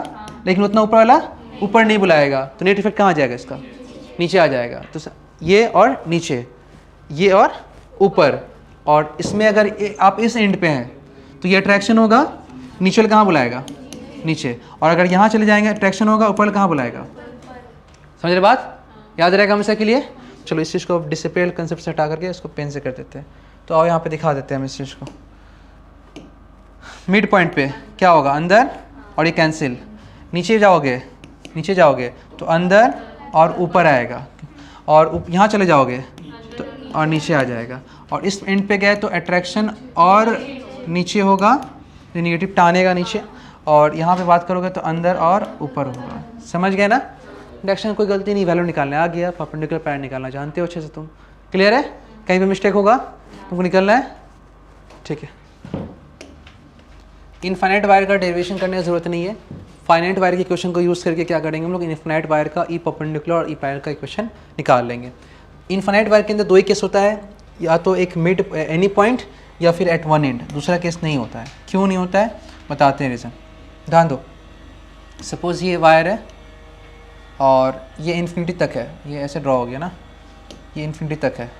लेकिन उतना ऊपर वाला ऊपर नहीं बुलाएगा, तो नेट इफेक्ट कहाँ आ जाएगा, इसका नीचे आ जाएगा। तो ये और नीचे, ये और ऊपर, और इसमें अगर आप इस एंड पे हैं तो ये अट्रैक्शन होगा, नीचे वाला कहाँ बुलाएगा, नीचे, और अगर यहाँ चले जाएंगे अट्रैक्शन होगा, ऊपर कहाँ बुलाएगा। समझ रहे बात, याद रहेगा हमेशा के लिए। चलो इस चीज़ को डिसिपेल कंसेप्ट से हटा करके इसको पेन से कर देते हैं। तो आओ यहाँ पे दिखा देते हैं हम इस चीज़ को। मिड पॉइंट पे क्या होगा, अंदर, और ये कैंसिल, नीचे जाओगे तो अंदर और ऊपर आएगा, और यहाँ चले जाओगे तो और नीचे आ जाएगा, और इस एंड पे गए तो अट्रैक्शन और नीचे होगा, नेगेटिव टानेगा नीचे, और यहाँ पे बात करोगे तो अंदर और ऊपर होगा। समझ गए ना, डायरेक्शन कोई गलती नहीं, वैल्यू निकालने आ गया, परपेंडिकुलर पैरेलल निकालना जानते हो अच्छे से तुम। क्लियर है, कहीं पे मिस्टेक होगा तुमको निकलना है, ठीक है। इनफाइनाइट वायर का डेरिवेशन करने की ज़रूरत नहीं है। फाइनाइट वायर के क्वेश्चन को यूज़ करके क्या करेंगे हम लोग, इनफाइनाइट वायर का ई परपेंडिकुलर और ई पैरेलल का इक्वेशन निकाल लेंगे। इनफाइनाइट वायर के अंदर दो ही केस होता है, या तो एक मिड एनी पॉइंट या फिर एट वन एंड, दूसरा केस नहीं होता है। क्यों नहीं होता है बताते हैं रीज़न, ध्यान दो। सपोज़ ये वायर है और ये इन्फिनिटी तक है, ये ऐसे ड्रॉ हो गया ना, ये इन्फिनिटी तक है,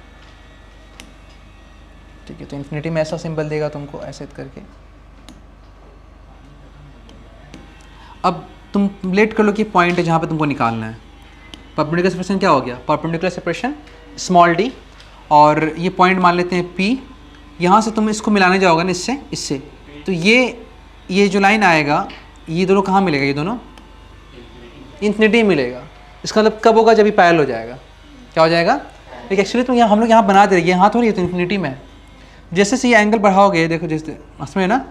ठीक है। तो इन्फिनिटी में ऐसा सिंबल देगा तुमको ऐसे करके। अब तुम लेट कर लो कि पॉइंट है जहाँ पे तुमको निकालना है। परपेंडिकुलर सेपरेशन क्या हो गया, परपेंडिकुलर सेपरेशन स्मॉल डी, और ये पॉइंट मान लेते हैं पी। यहाँ से तुम इसको मिलाने जाओगे ना इससे, तो ये जो लाइन आएगा, ये दोनों कहाँ मिलेगा, ये दोनों इन्फिनिटी मिलेगा। इसका मतलब कब होगा, जब ये पैरेलल हो जाएगा। क्या हो जाएगा, लेकिन एक्चुअली तुम यहाँ हम लोग यहाँ बना दे रहे हैं, यहाँ थोड़ी है, तो इन्फिनिटी में जैसे से ये एंगल बढ़ाओगे, देखो जैसे उसमें ना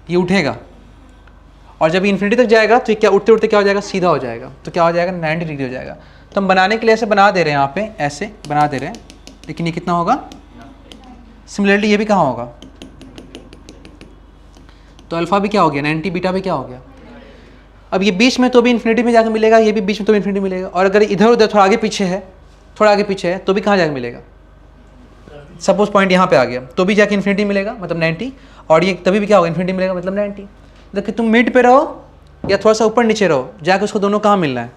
ये उठेगा, और जब इन्फिनिटी तक जाएगा तो ये क्या उठते उठते क्या हो जाएगा, सीधा हो जाएगा। तो क्या हो जाएगा, 90 डिग्री हो जाएगा। तो हम बनाने के लिए ऐसे बना दे रहे हैं, यहाँ पे ऐसे बना दे रहे हैं, लेकिन ये कितना होगा, सिमिलरली ये भी कहाँ होगा, तो अल्फा भी क्या हो गया 90, बीटा भी क्या हो गया। अब ये बीच में तो भी इन्फिनिटी में जाकर मिलेगा, ये भी बीच में तो इन्फिनिटी मिलेगा, और अगर इधर उधर थोड़ा आगे पीछे है तो भी कहाँ जाकर मिलेगा। सपोज पॉइंट यहाँ पे आ गया तो भी जाके इन्फिनिटी मिलेगा, मतलब 90, और ये तभी भी क्या होगा, इन्फिनिटी मिलेगा, मतलब 90। देखिए तुम मिड पे रहो या थोड़ा सा ऊपर नीचे रहो, जाके उसको दोनों कहाँ मिलना है,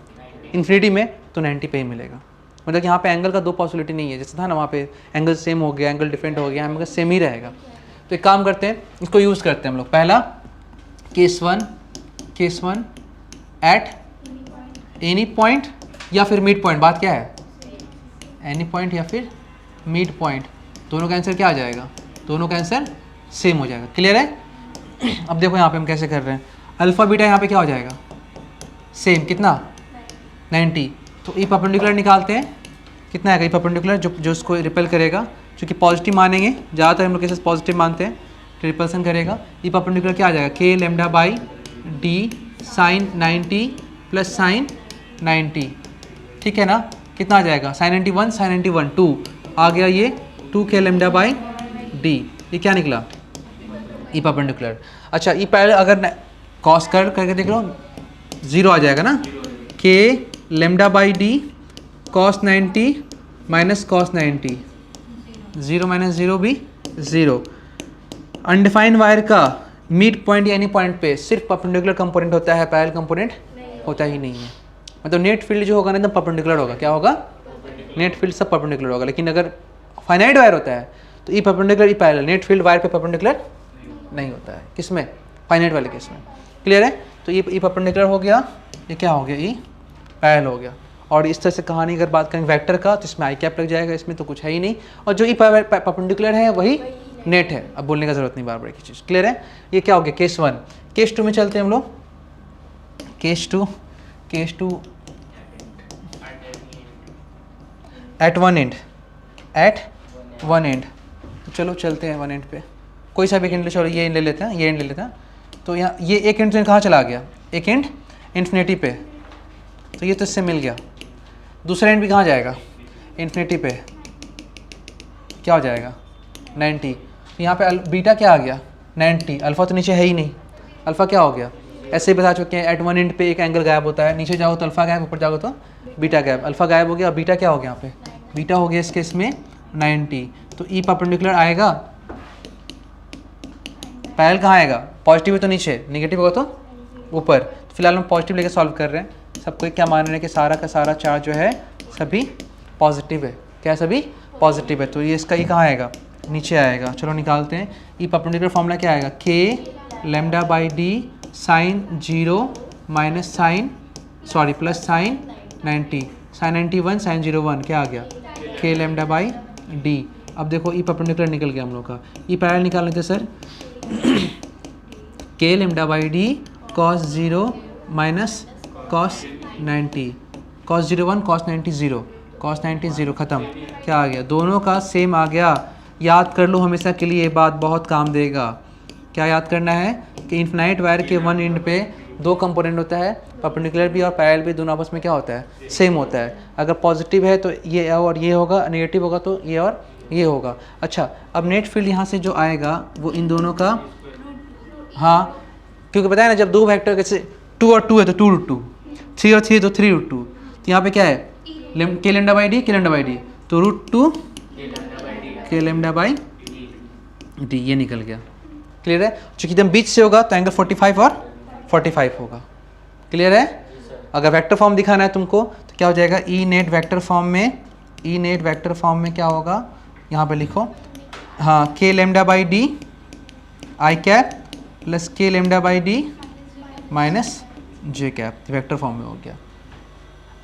इन्फिनिटी में, तो 90 पे ही मिलेगा। मतलब कि यहाँ पे एंगल का दो पॉसिबिलिटी नहीं है, जैसे था ना वहाँ पे एंगल सेम हो गया, एंगल डिफरेंट हो गया, एंगल सेम ही रहेगा। तो एक काम करते हैं, इसको यूज़ करते हैं हम लोग। पहला case one at any point या फिर मिड पॉइंट, बात क्या है, एनी पॉइंट या फिर मिड पॉइंट, दोनों का आंसर क्या आ जाएगा, दोनों का आंसर सेम हो जाएगा। क्लियर है। अब देखो यहाँ पे हम कैसे कर रहे हैं, अल्फा बीटा यहाँ पे क्या हो जाएगा, सेम, कितना 90। तो ई परपेंडिकुलर निकालते हैं, कितना आएगा ई परपेंडिकुलर, जो उसको रिपेल करेगा, क्योंकि पॉजिटिव मानेंगे, ज़्यादातर हम लोग केसेस पॉजिटिव मानते हैं, तो रिपल्सन करेगा। ई परपेंडिकुलर क्या आ जाएगा, K lambda by D sine 90 plus sine 90, ठीक है ना। कितना आ जाएगा, साइन 91 साइन 91 2 आ गया, ये 2 के लेमडा बाई डी, ये क्या निकला, ई परपेंडिकुलर। अच्छा ई पैरेलल अगर कॉस करके देख लो, 0 आ जाएगा ना, के lambda by D cos 90 minus cos 90, 0 minus 0 भी 0। अनडिफाइंड वायर का मिड पॉइंट या एनी पॉइंट पे सिर्फ परपेंडिकुलर कंपोनेंट होता है, पैरेलल कंपोनेंट होता ही नहीं है। मतलब नेट फील्ड जो होगा ना एकदम परपेंडिकुलर होगा। क्या होगा, नेट फील्ड सब परपेंडिकुलर होगा। लेकिन अगर फाइनाइट वायर होता है तो E perpendicular E parallel, net field wire पे परपेंडिकुलर नहीं होता है। किसमें, फाइनाइट वाले केस में। क्लियर है। तो ये ई परपेंडिकुलर हो गया, ये क्या हो गया, ई पैरेलल हो गया। और इस तरह से कहानी अगर बात करें वेक्टर का तो इसमें आई कैप लग जाएगा, इसमें तो कुछ है ही नहीं, और जो ई परपेंडिकुलर है वही नेट है। अब बोलने का जरूरत नहीं बार बार की चीज़, क्लियर है। ये क्या हो गया केस 1। केस 2 में चलते हैं हम लोग। केस 2 एट वन एंड, तो चलो चलते हैं वन एंड पे, कोई सा भी एंड ले, चलो ये एंड ले लेते हैं, ये एंड ले लेते हैं। तो यहाँ ये एक एंड कहाँ चला गया, एक एंड इन्फिनिटी पे, तो ये तो इससे मिल गया। दूसरा एंड भी कहाँ जाएगा, इन्फिनिटी पे, क्या हो जाएगा 90। तो यहाँ पे बीटा क्या आ गया 90, अल्फ़ा तो नीचे है ही नहीं, अल्फ़ा क्या हो गया, ऐसे ही बता चुके हैं एट वन एंड पे एक एंगल गायब होता है, नीचे जाओ तो अल्फ़ा गायब, ऊपर जाओ तो बीटा गायब, अल्फ़ा गायब हो गया, बीटा क्या हो गया यहाँ पे, बीटा हो गया इस केस में 90। तो ई परपेंडिकुलर आएगा, पैरेलल कहाँ आएगा, पॉजिटिव है तो नीचे, नेगेटिव होगा तो ऊपर। तो फिलहाल हम पॉजिटिव लेके सॉल्व कर रहे हैं। सबको क्या मान रहे हैं कि सारा का सारा चार्ज जो है सभी पॉजिटिव है, क्या सभी पॉजिटिव है, तो ये इसका ई कहाँ आएगा, नीचे आएगा। चलो निकालते हैं। ई परपेंडिकुलर फॉर्मूला क्या आएगा, K lambda by D sine 0 minus sine sorry plus sine 90, sine 91 sine 01 क्या आ गया, के लैम्डा बाई डी। अब देखो ई परपेंडिकुलर निकल गया हम लोग का, ई पैरेलल निकाल लेते सर, के lambda by D cos 0 minus cos 90, cos 01 cos 90 0, cos 90 0 ख़त्म, क्या आ गया, दोनों का सेम आ गया। याद कर लो हमेशा के लिए, ये बात बहुत काम देगा। क्या याद करना है कि इन्फिनाइट वायर के वन एंड पे दो कंपोनेंट होता है, परपेंडिकुलर भी और पैरेलल भी, दोनों आपस में क्या होता है, सेम होता है। अगर पॉजिटिव है तो ये और ये होगा, नेगेटिव होगा तो ये और ये होगा। अच्छा, अब नेट फील्ड यहाँ से जो आएगा वो इन दोनों का, हाँ क्योंकि बताया ना जब दो वेक्टर कैसे 2 और 2 है तो 2√2, 3 और 3 है तो 3√2, तो यहाँ पे क्या है के लैम्डा बाई डी, के लैम्डा बाई डी, तो √2 के लैम्डा बाई डी, ये निकल गया। क्लियर है। चूंकि एकदम बीच से होगा तो एंगल 45 और 45 होगा। क्लियर है। अगर वेक्टर फॉर्म दिखाना है तुमको तो क्या हो जाएगा, ई नेट वेक्टर फॉर्म में, ई नेट वेक्टर फॉर्म में क्या होगा, यहाँ पे लिखो, हाँ k lambda by d i cap plus k lambda by d minus j cap, vector form में हो गया।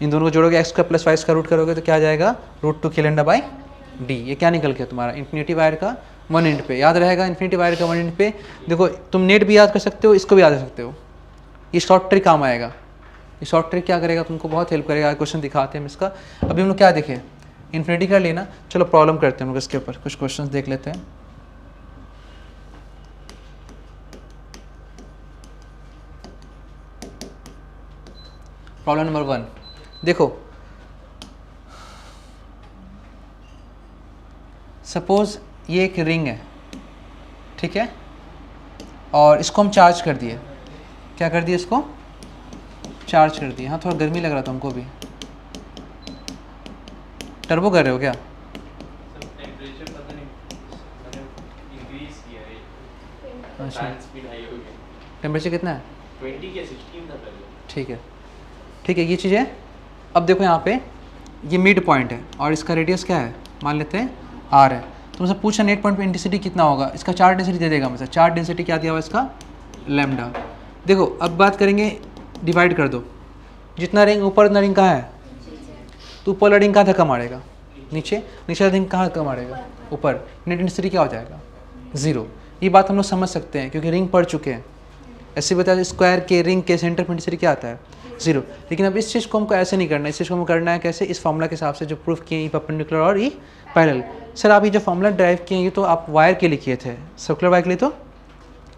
इन दोनों को जोड़ोगे x का प्लस y का रूट करोगे तो क्या आ जाएगा, √2 के लैम्डा बाई डी। ये क्या निकल गया तुम्हारा, इन्फिनिटी वायर का वन एंड पे, याद रहेगा इन्फिनिटी वायर का वन एंड पे। देखो तुम नेट भी याद कर सकते हो, इसको भी याद कर सकते हो, ये शॉर्ट ट्रिक काम आएगा। ये शॉर्ट ट्रिक क्या करेगा, तुमको बहुत हेल्प करेगा। क्वेश्चन दिखाते हैं हम इसका। अभी हम लोग क्या देखें, इन्फिनिटी का लेना। चलो प्रॉब्लम करते हैं हम लोग इसके ऊपर, कुछ क्वेश्चन देख लेते हैं। प्रॉब्लम नंबर 1 देखो, सपोज ये एक रिंग है, ठीक है, और इसको हम चार्ज कर दिए। क्या कर दिए, इसको चार्ज कर दिए। हाँ थोड़ा गर्मी लग रहा था हमको भी। टर्बो कर रहे हो क्या? अच्छा, टेम्परेचर कितना है? 20 के 16 था पहले। ठीक है, ठीक है, ये चीज़ है। अब देखो यहाँ पे ये मिड पॉइंट है और इसका रेडियस क्या है, मान लेते हैं r है। तो मुझसे पूछा नेट पॉइंट पे इंटेंसिटी कितना होगा, इसका चार्ज डेंसिटी दे देगा मुझसे। चार्ज डेंसिटी क्या दिया हुआ इसका, लैम्डा। देखो अब बात करेंगे, डिवाइड कर दो, जितना रिंग ऊपर उतना रिंग कहाँ है, तो ऊपर वाला रिंग कहाँ धक्का मारेगा, नीचे, नीचे वाला रिंग कहाँ धक्का मारेगा, ऊपर। नेट इंटेंसिटी क्या हो जाएगा, 0। ये बात हम लोग समझ सकते हैं क्योंकि रिंग पढ़ चुके हैं। ऐसे बता, स्क्वायर के रिंग के सेंटर पर इंटेंसिटी क्या आता है, 0। लेकिन अब इस चीज़ को हमको ऐसे नहीं करना है, इस चीज़ को हमको करना है कैसे, इस फॉर्मूला के हिसाब से जो प्रूफ किए, ई परपेंडिकुलर और ई पैरेलल। सर आप ये जो फॉर्मूला ड्राइव किए ये तो आप वायर के लिए किए थे, सर्कुलर वायर के लिए तो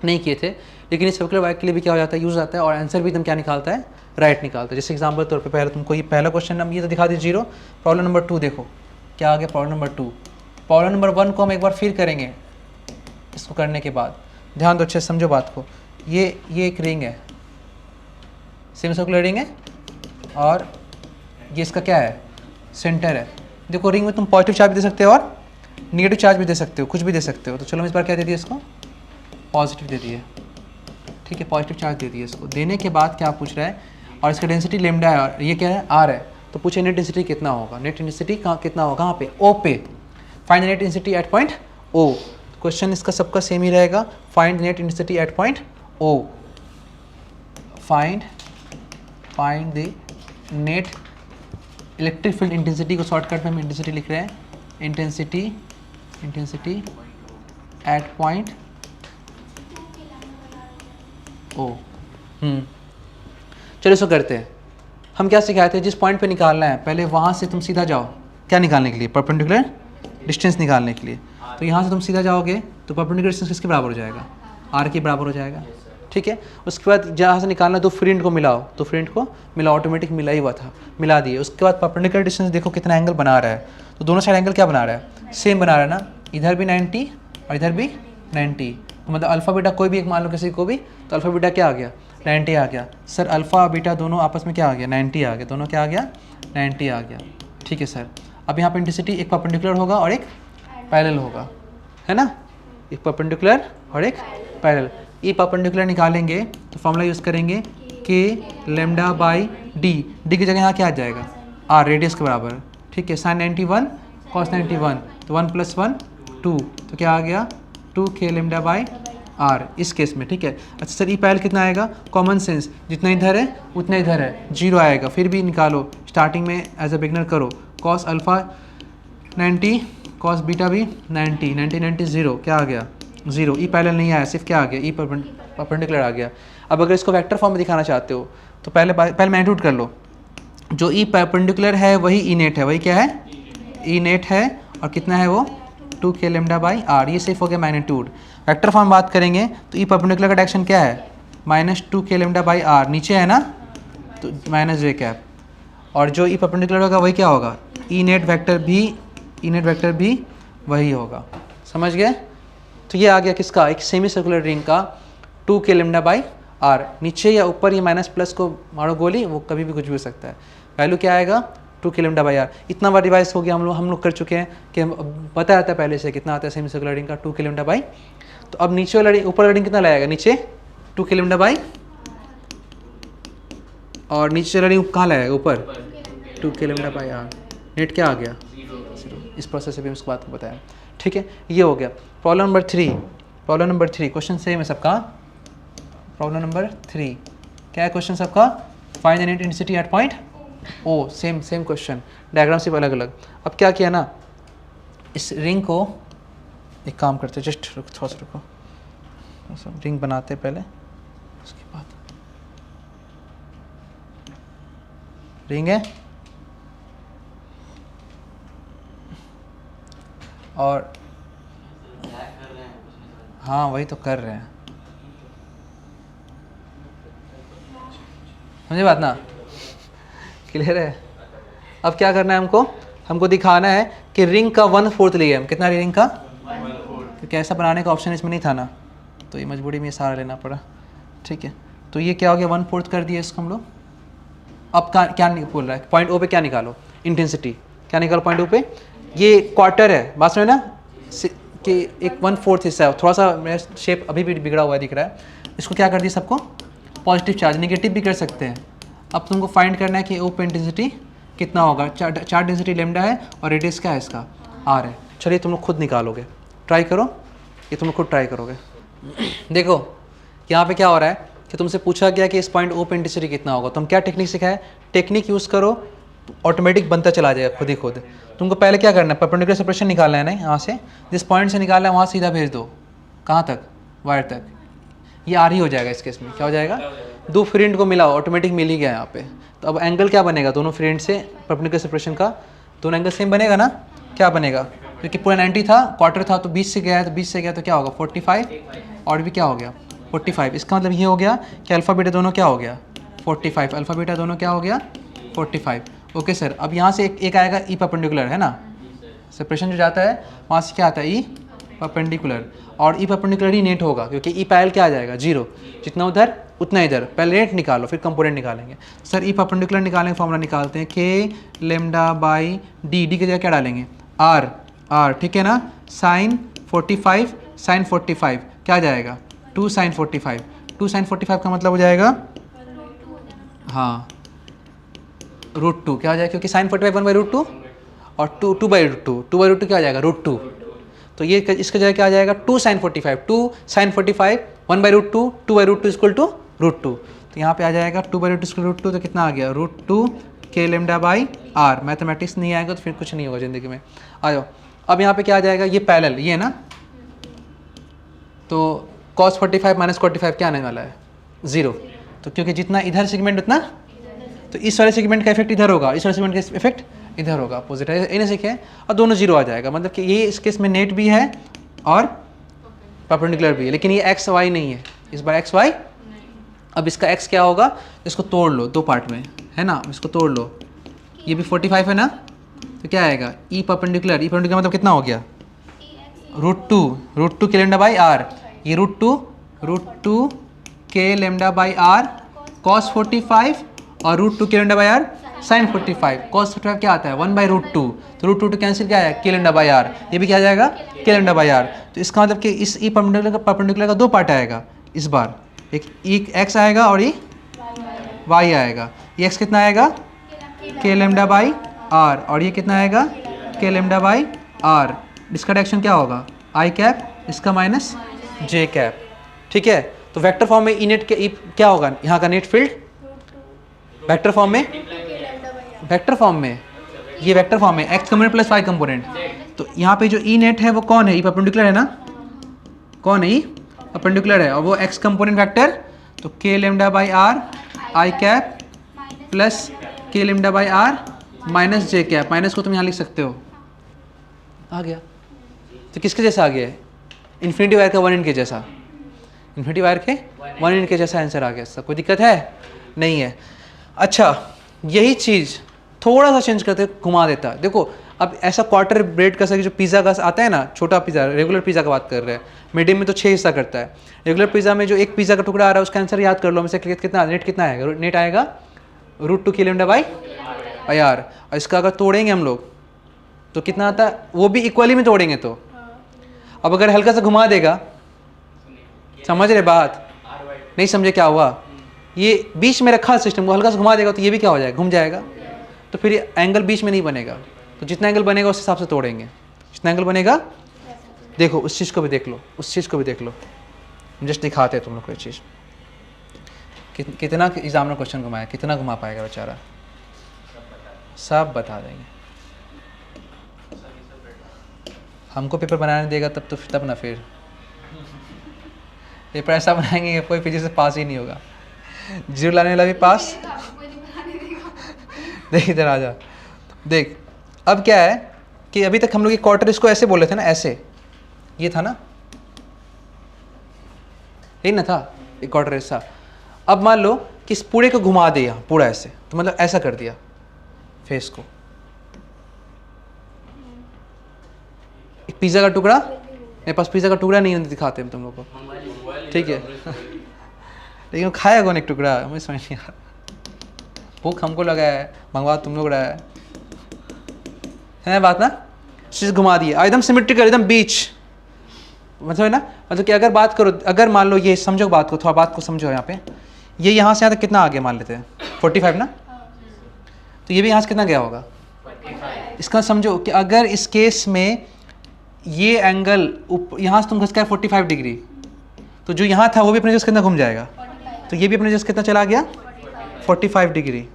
नहीं किए थे, लेकिन इस सर्कुलर वायर के लिए भी क्या हो जाता है, यूज़ आता है, और आंसर भी एकदम क्या निकालता है, राइट निकालता है। जैसे एग्जाम्पल तौर पर पहले तुमको ये पहला क्वेश्चन हम ये तो दिखा दी 0। प्रॉब्लम नंबर 2 देखो क्या आ गया, प्रॉब्लम नंबर 2। प्रॉब्लम नंबर 1 को हम एक बार फिर करेंगे, इसको करने के बाद ध्यान दो, अच्छे से समझो बात को। ये एक रिंग है, सेमी सर्कुलर रिंग है, और ये इसका क्या है, सेंटर है। देखो रिंग में तुम पॉजिटिव चार्ज भी दे सकते हो और नेगेटिव चार्ज भी दे सकते हो, कुछ भी दे सकते हो। तो चलो हम इस बार क्या दे दिए इसको, पॉजिटिव दे दिए, ठीक है, पॉजिटिव चार्ज दे दिए इसको। देने के बाद क्या पूछ रहा है, और इसका डेंसिटी लेमडा है और ये क्या है, आर है। तो पूछे नेट डेंसिटी कितना होगा, नेट डेंसिटी कितना होगा, कहाँ पे, ओ पे। Find net density at point O. Question इसका सबका सेम ही रहेगा, find net density at point O. Find the net electric field intensity को शॉर्टकट में हम इंटेंसिटी लिख रहे हैं, इंटेंसिटी एट पॉइंट ओ। चलो इसको करते हैं। हम क्या सिखाए थे, जिस पॉइंट पे निकालना है पहले वहाँ से तुम सीधा जाओ, क्या निकालने के लिए, परपेंडिकुलर डिस्टेंस निकालने के लिए। तो यहाँ से तुम सीधा जाओगे तो परपेंडिकुलर डिस्टेंस किसके बराबर हो जाएगा, आर के बराबर हो जाएगा, ठीक है। उसके बाद जहाँ से निकालना तो फ्रेंड को मिलाओ, तो फ्रेंड को मिला, ऑटोमेटिक मिला ही हुआ था, मिला दिए। उसके बाद परपेंडिकुलर डिस्टेंस देखो कितना एंगल बना रहा है, तो दोनों साइड एंगल क्या बना रहा है, सेम बना रहा है ना, इधर भी 90 और इधर भी 90। तो मतलब अल्फ़ा बीटा कोई भी एक मान लो किसी को भी, तो अल्फ़ा बीटा क्या आ गया, 90 आ गया। सर अल्फ़ा बीटा दोनों आपस में क्या आ गया, 90 आ गया, दोनों क्या आ गया, 90 आ गया, ठीक है सर। अब यहाँ पर इंटेंसिटी एक परपेंडिकुलर होगा और एक पैरेलल होगा, है ना, एक परपेंडिकुलर और एक पैरेलल। ई परपेंडिकुलर निकालेंगे तो फॉर्मूला यूज़ करेंगे के लेमडा बाई डी, डी की जगह यहाँ क्या आ जाएगा, आर, रेडियस के बराबर, ठीक है। साइन 91 कॉस 91, तो 1 + 1 2, तो क्या आ गया 2 के लेमडा बाई आर इस केस में, ठीक है। अच्छा सर ई पैरेलल कितना आएगा, कॉमन सेंस, जितना इधर है उतना इधर है, 0 आएगा। फिर भी निकालो, स्टार्टिंग में एज अ बिगनर करो, कॉस अल्फ़ा 90 कॉस बीटा भी 90 90 90 0, क्या आ गया 0। ई पैरेलल नहीं आया, सिर्फ क्या आ गया, ई परपेंडिकुलर आ गया। अब अगर इसको वेक्टर फॉर्म में दिखाना चाहते हो तो पहले मैग्नीट्यूड कर लो, जो ई परपेंडिकुलर है वही ई नेट है, वही क्या है, ई नेट है, और कितना है वो 2 के लेमडा बाई आर, ये सिर्फ हो गया मैग्नीट्यूड। वेक्टर फॉर्म बात करेंगे तो ई परपेंडिकुलर का डायरेक्शन क्या है, -2 के लेमडा बाई आर, नीचे है ना, तो माइनस जे कैप, और जो ई परपेंडिकुलर होगा वही क्या होगा, ई नेट वेक्टर भी वही होगा, समझ गए। तो ये आ गया किसका, एक सेमी सर्कुलर रिंग का 2 के लेमडा बाई आर, नीचे या ऊपर ये माइनस प्लस को मारो गोली, वो कभी भी कुछ भी हो सकता है। वैल्यू क्या आएगा 2 के लेमडा बाई आर। इतना बार रिवाइज हो गया, हम लोग कर चुके हैं कि पता आता है पहले से कितना आता है सेमी सर्कुलर रिंग का 2 के लेमडा बाई। तो अब नीचे वाला रिंग, ऊपर वाला रिंग कितना लगाएगा, नीचे 2 के लेमडा बाई, और नीचे वाला रिंग कहाँ लगाएगा, ऊपर 2 K lambda by R. Net क्या आ गया 0। इस प्रोसेस से भी उसको बात को बताया, ठीक है। ये हो गया प्रॉब्लम नंबर 3। क्वेश्चन सेम है सबका। प्रॉब्लम नंबर 3 क्या है क्वेश्चन सबका, find the net intensity at point O. Same question, diagram सिर्फ अलग अलग। अब क्या किया ना, इस रिंग को एक काम करते, जस्ट थोड़ा सा रुको, रिंग बनाते पहले, उसके बाद रिंग है, और हाँ वही तो कर रहे हैं, समझे बात ना, क्लियर है। अब क्या करना है हमको दिखाना है कि रिंग का 1/4 लिया हम, कितना रिंग का, क्योंकि ऐसा बनाने का ऑप्शन इसमें नहीं था ना, तो ये मजबूरी में सारा लेना पड़ा, ठीक है। तो ये क्या हो गया 1/4 कर दिया इसको हम लोग। अब क्या बोल रहा है, पॉइंट ओ पे क्या निकालो, इंटेंसिटी क्या निकालो पॉइंट ओ पे, ये क्वार्टर है, बात समझ ना, कि एक 1/4 हिस्सा है, थोड़ा सा मेरा शेप अभी भी बिगड़ा हुआ दिख रहा है, इसको क्या कर दिया सबको पॉजिटिव चार्ज, नेगेटिव भी कर सकते हैं। अब तुमको फाइंड करना है कि ओ पे इंटेंसिटी कितना होगा, चार्ज डेंसिटी लेमडा है और रेडियस क्या है इसका, आर है। चलिए तुम लोग खुद निकालोगे, ट्राई करो, ये तुम लोग खुद ट्राई करोगे। देखो यहाँ पे क्या हो रहा है कि तुमसे पूछा गया कि इस पॉइंट ओ पे इंटेंसिटी कितना होगा, तो हम क्या टेक्निक सिखाए, टेक्निक यूज़ करो, ऑटोमेटिक बनता चला जाएगा खुद ही खुद। तुमको पहले क्या करना है, परपेंडिकुलर सेपरेशन निकालना है ना, यहाँ से जिस पॉइंट से निकालना है वहाँ सीधा भेज दो, कहाँ तक, वायर तक, ये आर ही हो जाएगा। इस केस में क्या हो जाएगा, दो फ्रेंड को मिलाओ, ऑटोमेटिक मिल ही गया यहाँ पे। तो अब एंगल क्या बनेगा दोनों फ्रेंड से परपेंडिकुलर सेपरेशन का, दोनों एंगल सेम बनेगा ना, क्या बनेगा, क्योंकि पूरा 90 था, क्वार्टर था, तो 20 से गया है, तो 20 से गया तो क्या होगा 45, और भी क्या हो गया 45। इसका मतलब ये हो गया कि अल्फ़ा बीटा दोनों क्या हो गया 45, अल्फ़ा बीटा दोनों क्या हो गया 45। ओके सर, अब यहाँ से एक आएगा ई परपेंडिकुलर, है ना, सेपरेशन जो जाता है वहाँ से क्या आता है ई परपेंडिकुलर, और ई परपेंडिकुलर ही नेट होगा, क्योंकि ई पैरेलल क्या आ जाएगा 0, जितना उधर उतना इधर। पहले नेट निकालो फिर कंपोनेंट निकालेंगे। सर ई परपेंडिकुलर निकालेंगे, फॉर्मूला निकालते हैं के लेमडा बाई डी, डी की जगह क्या डालेंगे आर, ठीक है ना, साइन 45 क्या आ जाएगा 2 साइन 45, 2 साइन 45 का मतलब हो जाएगा हाँ √2, क्या हो जाएगा, क्योंकि साइन 45 1/√2 और 2/√2 क्या आ जाएगा √2, तो ये इसका जगह क्या आ जाएगा 2 साइन 45, 2 साइन 45 1/√2, 2/√2 इक्वल टू √2। तो यहाँ पे आ जाएगा 2/√2 इक्वल √2, तो कितना आ गया √2 K lambda by are. Mathematics नहीं आएगा तो फिर कुछ नहीं होगा ज़िंदगी में। आ जाओ, अब यहाँ पे क्या आ जाएगा, ये पैरेलल, ये है ना, तो cos 45 माइनस 45 क्या आने वाला है, 0। तो क्योंकि जितना इधर सेगमेंट उतना, तो इस वाले सेगमेंट का इफेक्ट इधर होगा, इस वाले सेगमेंट का इफेक्ट इधर होगा, अपोजिट है, इन्हें सीखे, और दोनों 0 आ जाएगा। मतलब कि ये इस केस में नेट भी है और परपेंडिकुलर भी है, लेकिन ये एक्स वाई नहीं है, इस बार एक्स वाई। अब इसका एक्स क्या होगा, इसको तोड़ लो दो पार्ट में, है ना, इसको तोड़ लो, ये भी 45 है ना, तो क्या आएगा, ई परपेंडिकुलर, ई परपेंडिकुलर मतलब कितना हो गया, √2 के लेमडा बाई आर, ये √2 K lambda by R cos 45 और √2 K lambda by R sin 45। cos 45 क्या आता है, 1/√2, तो √2 कैंसिल क्या है, के लेमडा बाई आर, ये भी क्या आ जाएगा, के लेमडा बाई आर। तो इसका मतलब कि इस ई परपेंडिकुलर का दो पार्ट आएगा इस बार, एक एक्स आएगा और ये वाई आएगा। ये एक्स कितना आएगा, के लेमडा बाई आर, और ये कितना आएगा, के लेमडा बाई आर। इसका डायरेक्शन क्या होगा, आई कैप, इसका माइनस जे कैप, ठीक है। तो वेक्टर फॉर्म में ई नेट के ई क्या होगा, यहाँ का नेट फील्ड वेक्टर फॉर्म में, वेक्टर फॉर्म में, ये वेक्टर फॉर्म में X component plus Y component. तो यहाँ पे जो ई नेट है वो कौन है, ई परपेंडिकुलर है ना, कौन है, ई परपेंडिकुलर है, और वो एक्स कंपोनेंट वेक्टर, तो k lambda by are I cap plus k lambda by r minus j cap. Minus को तुम यहाँ लिख सकते हो, आ गया। तो किसके जैसा आ गया है, इन्फिनिटी वायर का 1 इन के जैसा, इन्फिनिटी वायर के 1 इन के जैसा आंसर आ गया। इसका कोई दिक्कत है नहीं है। अच्छा, यही चीज़ थोड़ा सा चेंज करते घुमा देता। देखो अब ऐसा क्वार्टर ब्रेड का जो पिज़्ज़ा का आता है ना, छोटा पिज़्ज़ा, रेगुलर पिज़्ज़ा का बात कर रहे हैं, मीडियम में तो 6 हिस्सा करता है। रेगुलर पिज़्ज़ा में जो एक पिज़्ज़ा का टुकड़ा आ रहा है उसका आंसर याद कर लो, हमसे कितना नेट कितना आएगा, नेट आएगा √2 के लेमडा बाई आर। और इसका अगर तोड़ेंगे हम लोग तो कितना आता है, वो भी इक्वली में तोड़ेंगे तो। अब अगर हल्का सा घुमा देगा, समझ रहे बात, नहीं समझे क्या हुआ, ये बीच में रखा सिस्टम को हल्का सा घुमा देगा तो ये भी क्या हो जाएगा, घूम जाएगा, तो फिर एंगल बीच में नहीं बनेगा। तो जितना एंगल बनेगा उस हिसाब से तोड़ेंगे, जितना एंगल बनेगा। देखो उस चीज़ को भी देख लो, उस चीज़ को भी देख लो, जस्ट दिखाते हैं तुम लोग को ये चीज़। कितना एग्जामिनर क्वेश्चन घुमाया, कितना घुमा पाएगा बेचारा, सब बता देंगे। हमको पेपर बनाने देगा तब ना, फिर पेपर ऐसा बनाएंगे कि कोई फिजिक्स से पास ही नहीं होगा, 0 लाने वाला भी पास। देख इधर आ जा, देख अब क्या है कि अभी तक हम लोग ये क्वार्टर इसको ऐसे बोले थे ना, ऐसे, ये था ना, यही ना था एक क्वार्टर ऐसा। अब मान लो कि इस पूरे को घुमा दिया पूरा ऐसे, तो मतलब ऐसा कर दिया फेस को, एक पिज़्ज़ा का टुकड़ा, मेरे पास पिज़्ज़ा का टुकड़ा नहीं है, दिखाते हम तुम लोग को, ठीक है। लेकिन वो खाया कौन एक टुकड़ा, मुझे समझ नहीं आ रहा। भूख हमको लगा है, मंगवा तुम लोग रहा है बात ना। चीज़ घुमा दी है एकदम सिमेट्रिकल, एकदम बीच, मतलब है ना, मतलब कि अगर बात करो, अगर मान लो ये समझो बात को, थोड़ा बात को समझो यहाँ पे, ये यहाँ से यहाँ तक कितना आगे मान लेते हैं 45 ना, तो ये भी यहाँ से कितना गया होगा 45। इसका समझो कि अगर इस केस में ये एंगल यहाँ से तुम घस के 45 डिग्री, तो जो यहाँ था वो भी अपने जगह कितना घूम जाएगा, तो ये भी अपने जगह कितना चला गया 45 डिग्री।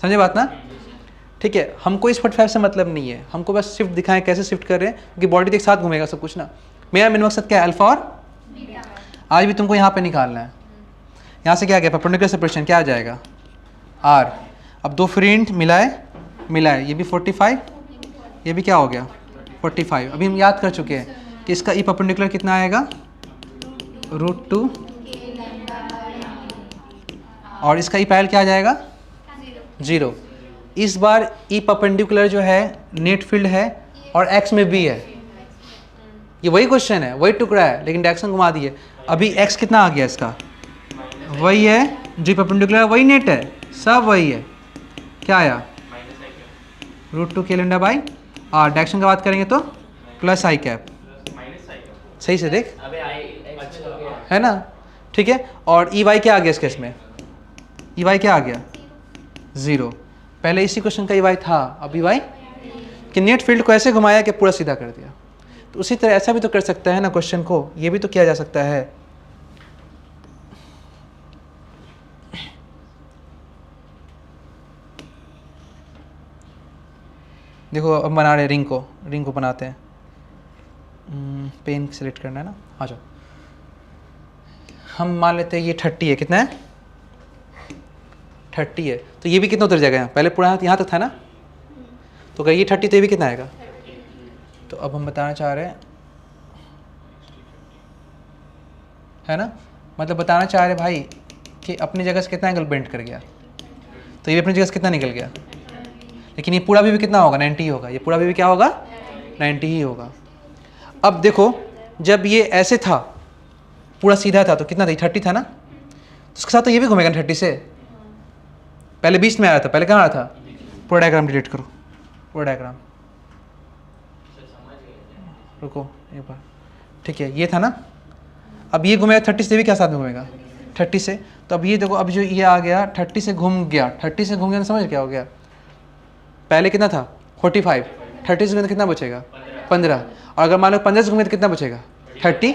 समझे बात ना, ठीक है। हमको इस 45 से मतलब नहीं है, हमको बस शिफ्ट दिखाएं कैसे शिफ्ट कर रहे हैं, क्योंकि बॉडी एक साथ घूमेगा सब कुछ ना। मेरा मेन मकसद क्या है, अल्फा और आज भी तुमको यहाँ पे निकालना है। यहाँ से क्या गया, परपेंडिकुलर सेपरेशन क्या आ जाएगा आर। अब दो फ्रेंड मिलाए, ये भी 45, ये भी क्या हो गया 45। अभी हम याद कर चुके हैं कि इसका ई परपेंडिकुलर कितना आएगा √2, और इसका ई पैरेलल क्या आ जाएगा 0। इस बार ई परपेंडिकुलर जो है नेट फील्ड है और एक्स में भी है, ये वही क्वेश्चन है, वही टुकड़ा है, लेकिन डायरेक्शन घुमा दिए। अभी एक्स कितना आ गया इसका, वही है जो परपेंडिकुलर, वही नेट है, सब वही है, क्या आया √2 K lambda by are. Direction की बात करेंगे तो प्लस आई कैप, सही से देख है ना, ठीक है। और ई वाई क्या आ गया इस केस में, ई वाई क्या आ गया 0। पहले इसी क्वेश्चन का ई वाई था, अब ई वाई कि नेट फील्ड को ऐसे घुमाया कि पूरा सीधा कर दिया। तो उसी तरह ऐसा भी तो कर सकता है ना क्वेश्चन को, ये भी तो किया जा सकता है। देखो अब बना रहे रिंग को बनाते हैं। पेन सेलेक्ट करना है ना, आ जाओ। हम मान लेते हैं ये 30 है, कितना है 30 है, तो ये भी कितना उतर जाएगा यहाँ, पहले पूरा यहाँ तक था ना, तो अगर ये 30 तो ये भी कितना आएगा। तो अब हम बताना चाह रहे हैं, है ना, मतलब बताना चाह रहे भाई कि अपनी जगह से कितना एंगल बेंड कर गया, तो ये भी अपनी जगह से कितना निकल गया, लेकिन ये पूरा भी कितना होगा 90 ही होगा, ये पूरा भी क्या होगा 90 ही होगा। अब देखो जब ये ऐसे था पूरा सीधा था तो कितना था, 30 था ना, तो उसके साथ तो ये भी घूमेगा 30 से, पहले 20 में आया था, पहले कहाँ आया था, पूरा डायग्राम डिलीट करो, पूरा डायग्राम रुको एक बार, ठीक है, ये था ना, अब ये घूमेगा 30 से, भी क्या साथ में घूमेगा 30 से, तो अब ये देखो, अब जो ये आ गया 30 से घूम गया, 30 से घूम गया, समझ क्या हो गया, पहले कितना था 45, 30 से घूमे तो कितना बचेगा 15, और अगर मान लो 15 से घूमे तो कितना बचेगा 30,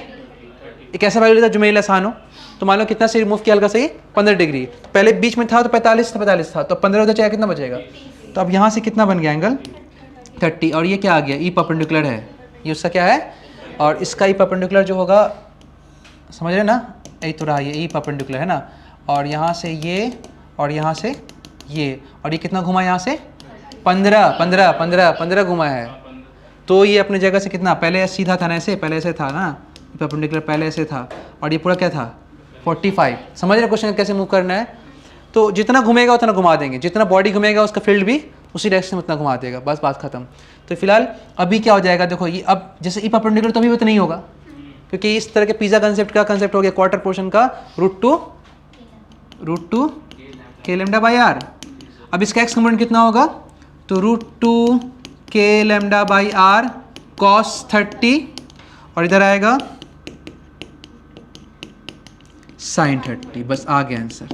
एक ऐसा वैल्यू था जो मेरे लिए आसान हो, तो मान लो कितना से रिमूव किया हल्का सही 15 डिग्री, पहले बीच में था तो 45 था, तो 15 उधर चाहे कितना बचेगा, तो अब यहाँ से कितना बन गया एंगल 30, और ये क्या आ गया, ई परपेंडिकुलर है, ये उसका क्या है, और इसका ई परपेंडिकुलर जो होगा, समझ रहे ना, यही तो रहा, ये ई परपेंडिकुलर है ना, और यहाँ से ये, और यहाँ से ये, और ये कितना घुमा यहाँ से 15 घुमा है, तो ये अपनी जगह से कितना, पहले सीधा था ना ऐसे, पहले ऐसे था ना, परपेंडिकुलर पहले ऐसे था, और ये पूरा क्या था 45, समझ रहे क्वेश्चन कैसे मूव करना है, तो जितना घूमेगा उतना घुमा देंगे, जितना बॉडी घूमेगा उसका फील्ड भी उसी डायरेक्शन में उतना घुमा देगा, बस बात खत्म। तो फिलहाल अभी क्या हो जाएगा, देखो ये अब जैसे ई परपेंडिकुलर तो अभी तो नहीं होगा, क्योंकि इस तरह के पिज़्ज़ा कंसेप्ट का कंसेप्ट हो गया क्वार्टर पोर्शन का √2 k लैम्डा बाई आर। अब इसका एक्स कंपोनेंट कितना होगा, तो √2 k lambda by R cos 30, और इधर आएगा sin 30, बस आ गया आंसर।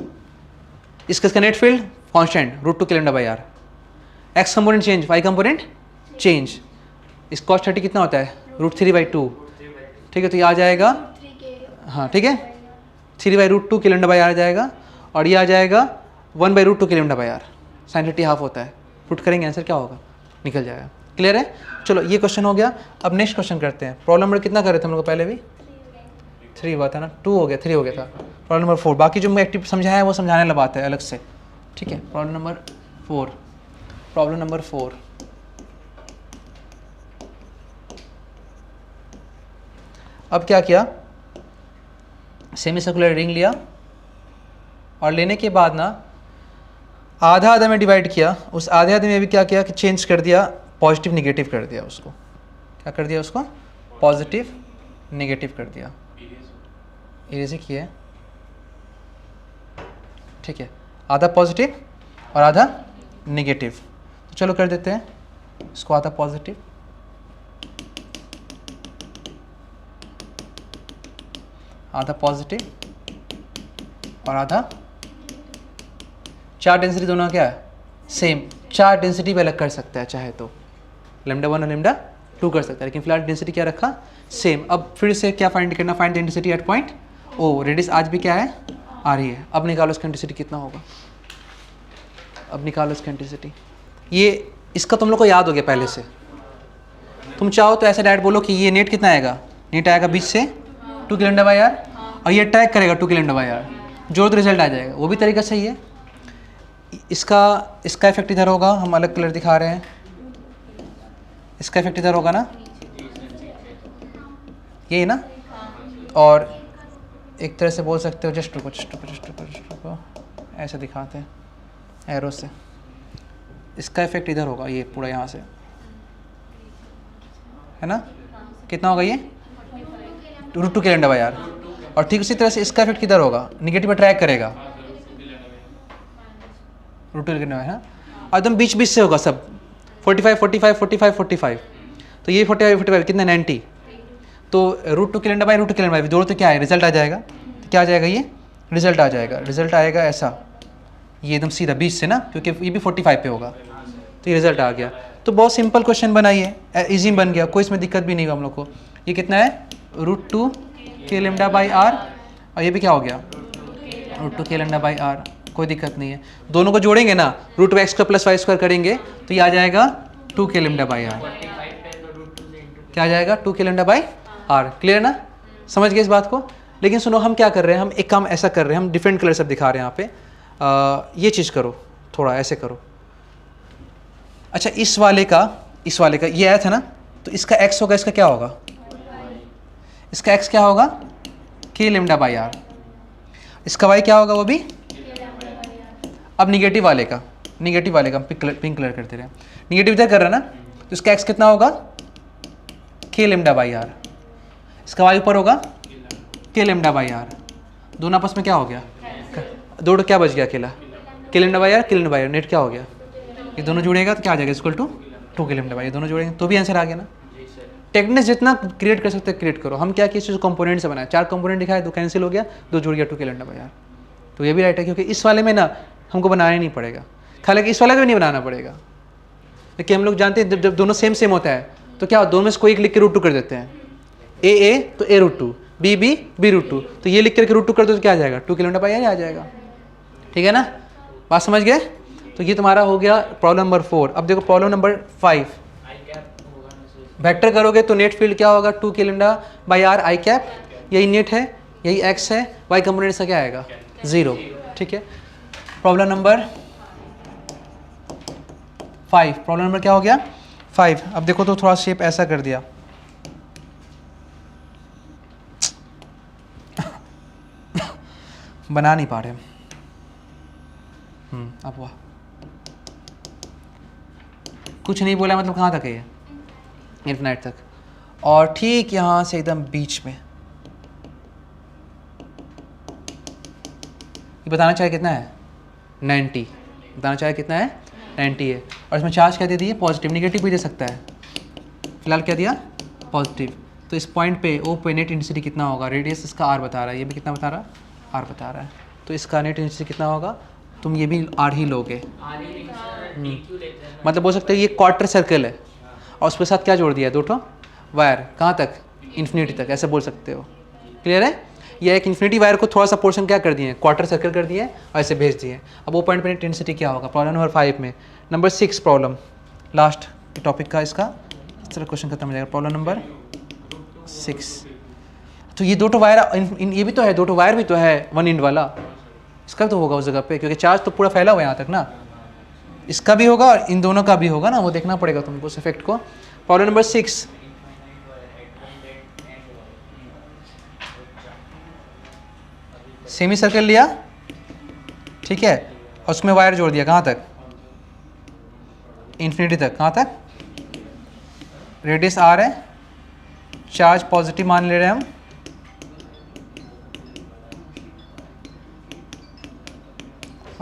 इसका net field constant √2 k lambda by R, X component change, Y component change, इस cos 30 कितना होता है √3/2, ठीक है, तो ये आ जाएगा, हाँ ठीक है, 3/√2 k लैम्डा बाई आर आ जाएगा, और ये आ जाएगा 1/√2 k lambda by R, sin 30 half होता है, पुट करेंगे आंसर क्या होगा, निकल जाएगा। क्लियर है, चलो ये क्वेश्चन हो गया। अब नेक्स्ट क्वेश्चन करते हैं। प्रॉब्लम नंबर कितना कर रहे थे हम लोग पहले भी, 3 हुआ था ना, 2 हो गया, 3 हो गया था। प्रॉब्लम नंबर 4, बाकी जो मैं एक्टिव समझाया है वो समझाने वाला बात है अलग से, ठीक है। प्रॉब्लम नंबर 4, अब क्या किया, सेमी सर्कुलर रिंग लिया, और लेने के बाद ना आधा आधा में डिवाइड किया, उस आधे आधे में भी क्या किया कि चेंज कर दिया, पॉजिटिव निगेटिव कर दिया उसको, क्या कर दिया उसको, पॉजिटिव नेगेटिव कर दिया, इरेज किया, ठीक है, आधा पॉजिटिव और आधा नेगेटिव, तो चलो कर देते हैं इसको, आधा पॉजिटिव और आधा, 4 डेंसिटी दोनों क्या है सेम, 4 डेंसिटी भी अलग कर सकता है चाहे तो, λ1 और λ2 कर सकता है, लेकिन फिलहाल डेंसिटी क्या रखा सेम। अब फिर से क्या फाइंड करना, find the density at point O, radius आज भी क्या है आ रही है, अब निकालो इसका डेंसिटी कितना होगा, अब निकालो इसका डेंसिटी, ये इसका तुम लोग को याद हो गया पहले से, तुम चाहो तो ऐसे डायरेक्ट बोलो कि ये नेट कितना आएगा, नेट आएगा बीच से 2 k लैम्डा बाई आर, और ये अटैक करेगा 2 k लैम्डा बाई आर, जो तो रिजल्ट आ जाएगा, वो भी तरीका सही है। इसका इफेक्ट इधर होगा, हम अलग कलर दिखा रहे हैं, इसका इफेक्ट इधर होगा ना, यही ना, और एक तरह से बोल सकते हो जस्ट रुको ऐसे दिखाते हैं एरो से, इसका इफेक्ट इधर होगा, ये पूरा यहाँ से है ना, कितना होगा ये √2 k लैम्डा बाई आर, और ठीक उसी तरह से इसका इफेक्ट किधर होगा, निगेटिव अट्रैक्ट करेगा √2 k लैम्डा बाई आर, एकदम बीच बीच से होगा सब, 45 तो ये 45 कितना 90, तो √2 k lambda by √2 k lambda by दोनों तो क्या है रिजल्ट आ जाएगा, तो क्या आ जाएगा ये रिजल्ट आ जाएगा, रिजल्ट आएगा ऐसा, ये एकदम सीधा बीच से ना, क्योंकि ये भी 45 पे होगा, तो ये रिजल्ट आ गया। तो बहुत सिंपल क्वेश्चन बनाइए, इजी बन गया, कोई इसमें दिक्कत भी नहीं हुआ हम लोग को। ये कितना है √2 k लैम्डा बाई आर, और ये भी क्या हो गया √2 k लैम्डा बाई आर, कोई दिक्कत नहीं है। दोनों को जोड़ेंगे ना, √2x² + y² करेंगे तो ये आ जाएगा 2k लेमडा बाई आर। 45 पे तो रूट 2 से इंटू क्या आ जाएगा 2k lambda by are. Clear ना, समझ गए इस बात को। लेकिन सुनो हम क्या कर रहे हैं, हम एक काम ऐसा कर रहे हैं, हम डिफरेंट कलर सब दिखा रहे हैं यहाँ पे। ये चीज़ करो, थोड़ा ऐसे करो। अच्छा इस वाले का ये आया था ना, तो इसका x होगा, इसका क्या होगा, इसका x क्या होगा k लेमडा बाई आर। इसका y क्या होगा वो भी। अब निगेटिव वाले का हम पिंक कलर करते रहे, निगेटिव इधर कर रहा है ना, तो इसका x कितना होगा k लेमडा बाई आर। इसका y ऊपर होगा k लेमडा बाई आर। दोनों आपस में क्या हो गया, दो क्या बच गया अकेला, k lambda by R, k lambda by R, net क्या हो गया, ये दोनों जुड़ेगा तो क्या आ जाएगा, equal to 2k lambda by, ये दोनों जुड़ेंगे तो भी आंसर आ गया ना। टेक्निक जितना क्रिएट कर सकते हैं क्रिएट करो। हम क्या किस चीज़ कंपोनेंट से बनाए, 4 कंपोनेंट दिखाए, 2 कैंसिल हो गया, 2 जुड़ गया 2k लेमडा बाई आर। तो ये भी राइट है, क्योंकि इस वाले में ना हमको बनाना ही नहीं पड़ेगा, हालांकि इस वाले को भी नहीं बनाना पड़ेगा, क्योंकि हम लोग जानते हैं जब दोनों सेम होता है तो क्या दोनों में से कोई एक लिख के रूट 2 कर देते हैं, ए तो a रूट 2, b रूट 2, तो ये लिख करके रूट 2 कर दो तो क्या आ जाएगा 2k लेमडा बाई आर आ जाएगा। ठीक है ना, बात समझ गए। तो ये तुम्हारा हो गया प्रॉब्लम नंबर 4। अब देखो प्रॉब्लम नंबर 5, वेक्टर करोगे तो नेट फील्ड क्या होगा 2k lambda by are I cap, यही नेट है, यही x है, y कंपोनेंट से क्या आएगा 0। ठीक है, प्रॉब्लम नंबर 5, प्रॉब्लम नंबर क्या हो गया 5। अब देखो तो थोड़ा शेप ऐसा कर दिया, बना नहीं पा रहे। अब वाह कुछ नहीं बोला, मतलब कहाँ तक है ये, इन्फिनाइट तक, और ठीक यहाँ से एकदम बीच में। ये बताना चाहे कितना है 90, बताना चाहे कितना है 90 है, और इसमें चार्ज क्या दे दिए पॉजिटिव, निगेटिव भी दे सकता है, फिलहाल क्या दिया पॉजिटिव। तो इस पॉइंट पे ओ पे नेट इंटेंसिटी कितना होगा, रेडियस इसका आर बता रहा है, ये भी कितना बता रहा है आर बता रहा है, तो इसका नेट इंटेंसिटी कितना होगा, तुम ये भी आर ही लोगे, मतलब बोल सकते हो ये क्वार्टर सर्कल है और उसके साथ क्या जोड़ दिया है 2 ठो वायर, कहाँ तक इन्फिनिटी तक, ऐसे बोल सकते हो। क्लियर है, ये एक इन्फिनिटी वायर को थोड़ा सा पोर्शन क्या कर दिए क्वार्टर सर्कल कर दिए और ऐसे भेज दिए। अब वो पॉइंट पे इंटेंसिटी क्या होगा, प्रॉब्लम नंबर 5 में। नंबर 6 प्रॉब्लम, लास्ट टॉपिक का इसका चलो क्वेश्चन खत्म हो जाएगा। प्रॉब्लम नंबर 6, तो ये 2 ठो वायर, ये भी तो है 2 ठो वायर भी तो है 1 एंड वाला, इसका तो होगा उस जगह पे, क्योंकि चार्ज तो पूरा फैला हुआ है यहाँ तक ना, इसका भी होगा और इन दोनों का भी होगा ना, वो देखना पड़ेगा तुमको उस इफेक्ट को। प्रॉब्लम नंबर 6, सेमी सर्कल लिया, ठीक है, और उसमें वायर जोड़ दिया कहाँ तक इन्फिनिटी तक, कहाँ तक, रेडियस आर है, चार्ज पॉजिटिव मान ले रहे हैं हम,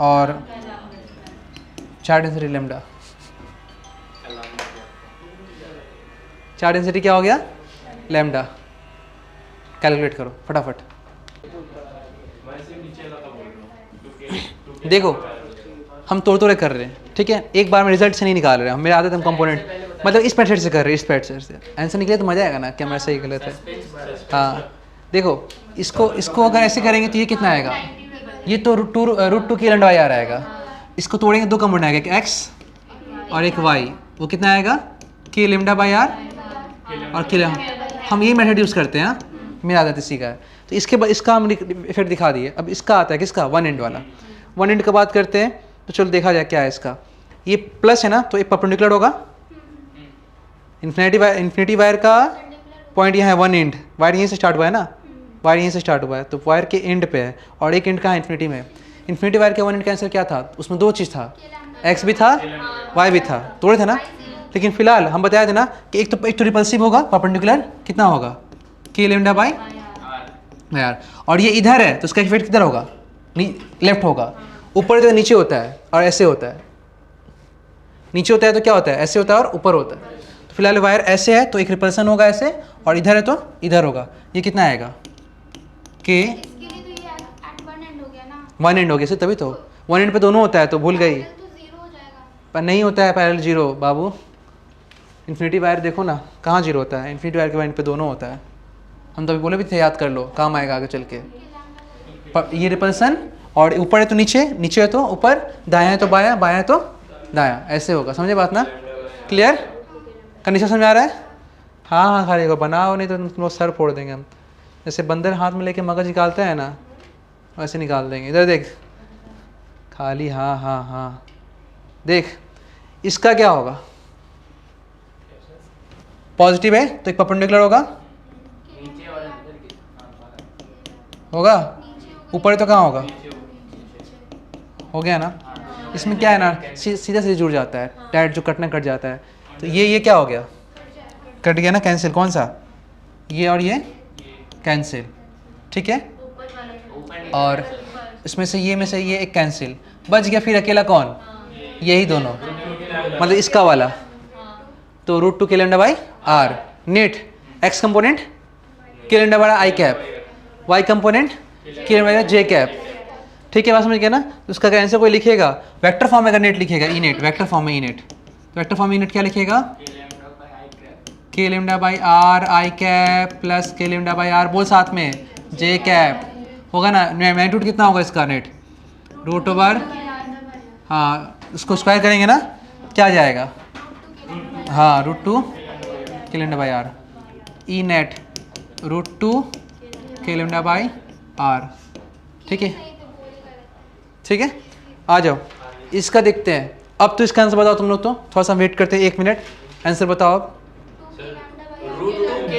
और charge density lambda, charge density क्या हो गया लेमडा, कैलकुलेट करो फटाफट। देखो हम तोड़ कर रहे हैं, ठीक है, एक बार में रिजल्ट से नहीं निकाल रहे हैं हम, मेरे आदत हम कंपोनेंट मतलब इस मेथड से कर रहे हैं, इस मेथड से आंसर निकले तो मजा आएगा ना, क्या मैं सही गलत है। हाँ देखो इसको अगर ऐसे करेंगे तो ये कितना आएगा, ये तो रूट टू की लेमडा बाई आर आएगा, इसको तोड़ेंगे 2 कंपोनेंट आएगा, एक x और एक y, वो कितना आएगा k लेमडा बाई आर और k, हम ये मेथड यूज़ करते हैं, मेरा आदत इसी का है। तो इसके बाद इसका हम इफेक्ट दिखा दिए, अब इसका आता है किसका 1 एंड वाला, 1 एंड का बात करते हैं, तो चलो देखा जाए क्या है इसका, ये प्लस है ना, तो एक परपेंडिकुलर होगा, इन्फिनिटी वायर का पॉइंट यहाँ है 1 एंड, वायर यहीं से स्टार्ट हुआ है ना, वायर यहीं से स्टार्ट हुआ है, तो वायर के एंड पे है, और एक एंड कहाँ है इन्फिनिटी में, इन्फिनिटी वायर के 1 एंड का आंसर क्या था, उसमें 2 चीज़ था, x भी था y भी था, तोड़े थे ना। लेकिन फिलहाल हम बताया थे ना कि एक तो रिपल्सिव होगा परपेंडिकुलर, कितना होगा k लेमडा बाई आर, और ये इधर है तो उसका इफेक्ट किधर होगा लेफ्ट होगा, ऊपर तो नीचे होता है और ऐसे होता है, नीचे होता है तो क्या होता है ऐसे होता है और ऊपर होता है, तो फिलहाल वायर ऐसे है तो एक रिपल्सन होगा ऐसे, और इधर है तो इधर होगा, ये कितना आएगा k 1 एंड हो गया, तभी तो 1 एंड पे दोनों होता है, तो भूल गई, पर नहीं होता है पैरेलल 0 बाबू, इन्फिनिटी वायर देखो ना कहाँ 0 होता है, इन्फिनिटी वायर के एंड पे दोनों होता है, हम तो अभी बोले भी थे याद कर लो काम आएगा आगे चल के। ये रिपल्सन, और ऊपर है तो नीचे, नीचे है तो ऊपर, दायां है तो बायां, बायां है तो दायां, ऐसे होगा, समझे बात ना। क्लियर? कंडीशन समझ आ रहा है? हाँ हाँ खाली को बनाओ, नहीं तो तुम लोग सर फोड़ देंगे हम। जैसे बंदर हाथ में लेके मगज निकालते हैं ना, वैसे निकाल देंगे। इधर देख, खाली हाँ हाँ हाँ। देख इसका क्या होगा, पॉजिटिव है तो एक परपेंडिकुलर होगा, नीचे और इधर की होगा ऊपर तो कहाँ होगा, हो गया ना। इसमें क्या है ना, सीधा सीधा जुड़ जाता है, डायरेक्ट जो कटना कट जाता है। तो ये क्या हो गया, कट गया ना, कैंसिल। कौन सा, ये और ये कैंसिल, ठीक है। और इसमें से ये एक कैंसिल बच गया, फिर अकेला कौन, यही दोनों, मतलब इसका वाला। तो √2 k lambda by R net, X component k lambda by I cap, Y component k lambda by J cap, ठीक है। बात समझ गया ना। तो उसका आंसर कोई लिखेगा वेक्टर फॉर्म में, अगर नेट लिखेगा ई नेट, वेक्टर फॉर्म में ई नेट, तो वेक्टर फॉर्म में ई नेट क्या लिखेगा, k lambda by are I cap plus k lambda by R, बोल साथ में जे कैप, होगा ना। मैग्नीट्यूड कितना होगा इसका, नेट √, हाँ उसको स्क्वायर करेंगे ना, क्या आ जाएगा, हाँ √2 k lambda by R, E net √2 k lambda by R, ठीक है ठीक है। आ जाओ इसका देखते हैं। अब तो इसका आंसर बताओ तुम लोग, तो थोड़ा सा वेट करते हैं 1 मिनट, आंसर बताओ अब,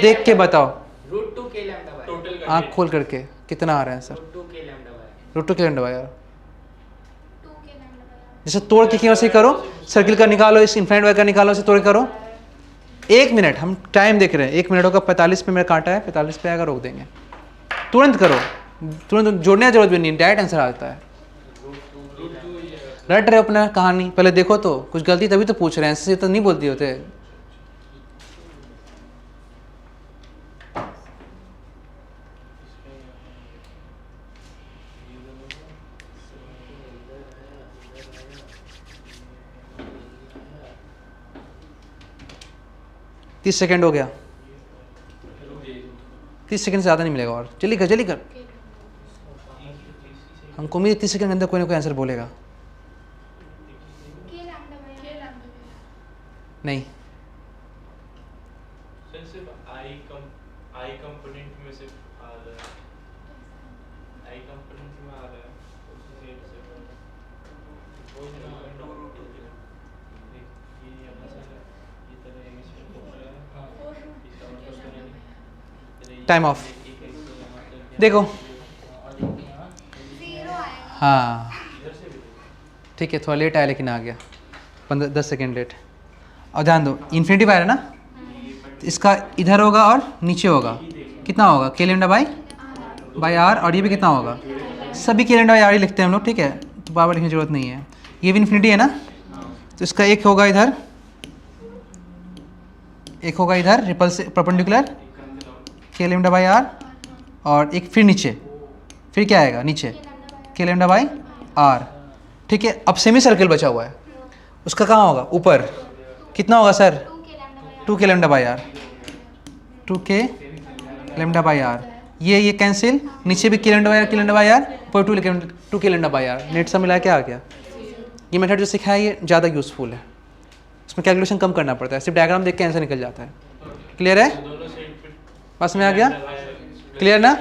देख के बताओ, √2 k लैम्डा बाई टोटल आँख खोल करके कितना आ रहा है answer, √2 k lambda by √2 k lambda by R. जैसे तोड़ के वैसे ही करो, सर्किल का निकालो, इस इन्फिनिट वाई का निकालो, इसे तोड़ के करो। 1 मिनट, हम टाइम देख रहे हैं, 1 मिनट होगा, 45 पे मेरा कांटा है, 45 पे आएगा रोक देंगे। तुरंत करो, तुरंत जोड़ने की जरूरत भी नहीं, डायरेक्ट आंसर आता है। रट रहे हो अपना कहानी, पहले देखो तो, कुछ गलती तभी तो पूछ रहे हैं, ऐसे तो नहीं बोलती होते। तीस सेकेंड हो गया, 30 सेकेंड से ज़्यादा नहीं मिलेगा, और जल्दी कर जल्दी कर, हमको उम्मीद 30 सेकेंड के अंदर कोई ना कोई आंसर बोलेगा। नहीं सिर्फ आई कंपोनेंट में सिर्फ आ रहा है, आई कंपोनेंट में आ रहा है उसी सेट से वो ना ये अपना सारा ये तरह एमिशन हो रहा है, इसका मतलब टाइम ऑफ, देखो हाँ ठीक है, थोड़ा लेट आया लेकिन आ गया, 10 सेकेंड लेट। और ध्यान दो इन्फिनिटी बाय है ना, तो इसका इधर होगा और नीचे होगा, कितना होगा k लैम्डा बाई आर, और ये भी कितना होगा, सभी k लैम्डा बाई आर ही लिखते हैं हम लोग, ठीक है, तो बार बार लिखने की जरूरत नहीं है। ये भी इन्फिनिटी है ना, तो इसका एक होगा इधर, एक होगा इधर रिपल से perpendicular k lambda by R, और एक फिर नीचे, फिर क्या आएगा नीचे k लैम्डा बाई आर, ठीक है। अब सेमी सर्कल बचा हुआ है, उसका कहाँ होगा, ऊपर, कितना होगा sir, 2 k lambda by R, 2 k lambda by R, ये कैंसिल, नीचे भी k लैम्डा बाई आर, ऊपर 2 k lambda by R, net सा मिला क्या आ गया। ये मेथड जो सिखाया ये ज़्यादा यूज़फुल है, इसमें कैलकुलेशन कम करना पड़ता है, सिर्फ डायग्राम देख के आंसर निकल जाता है। क्लियर है, पास में आ गया, क्लियर ना।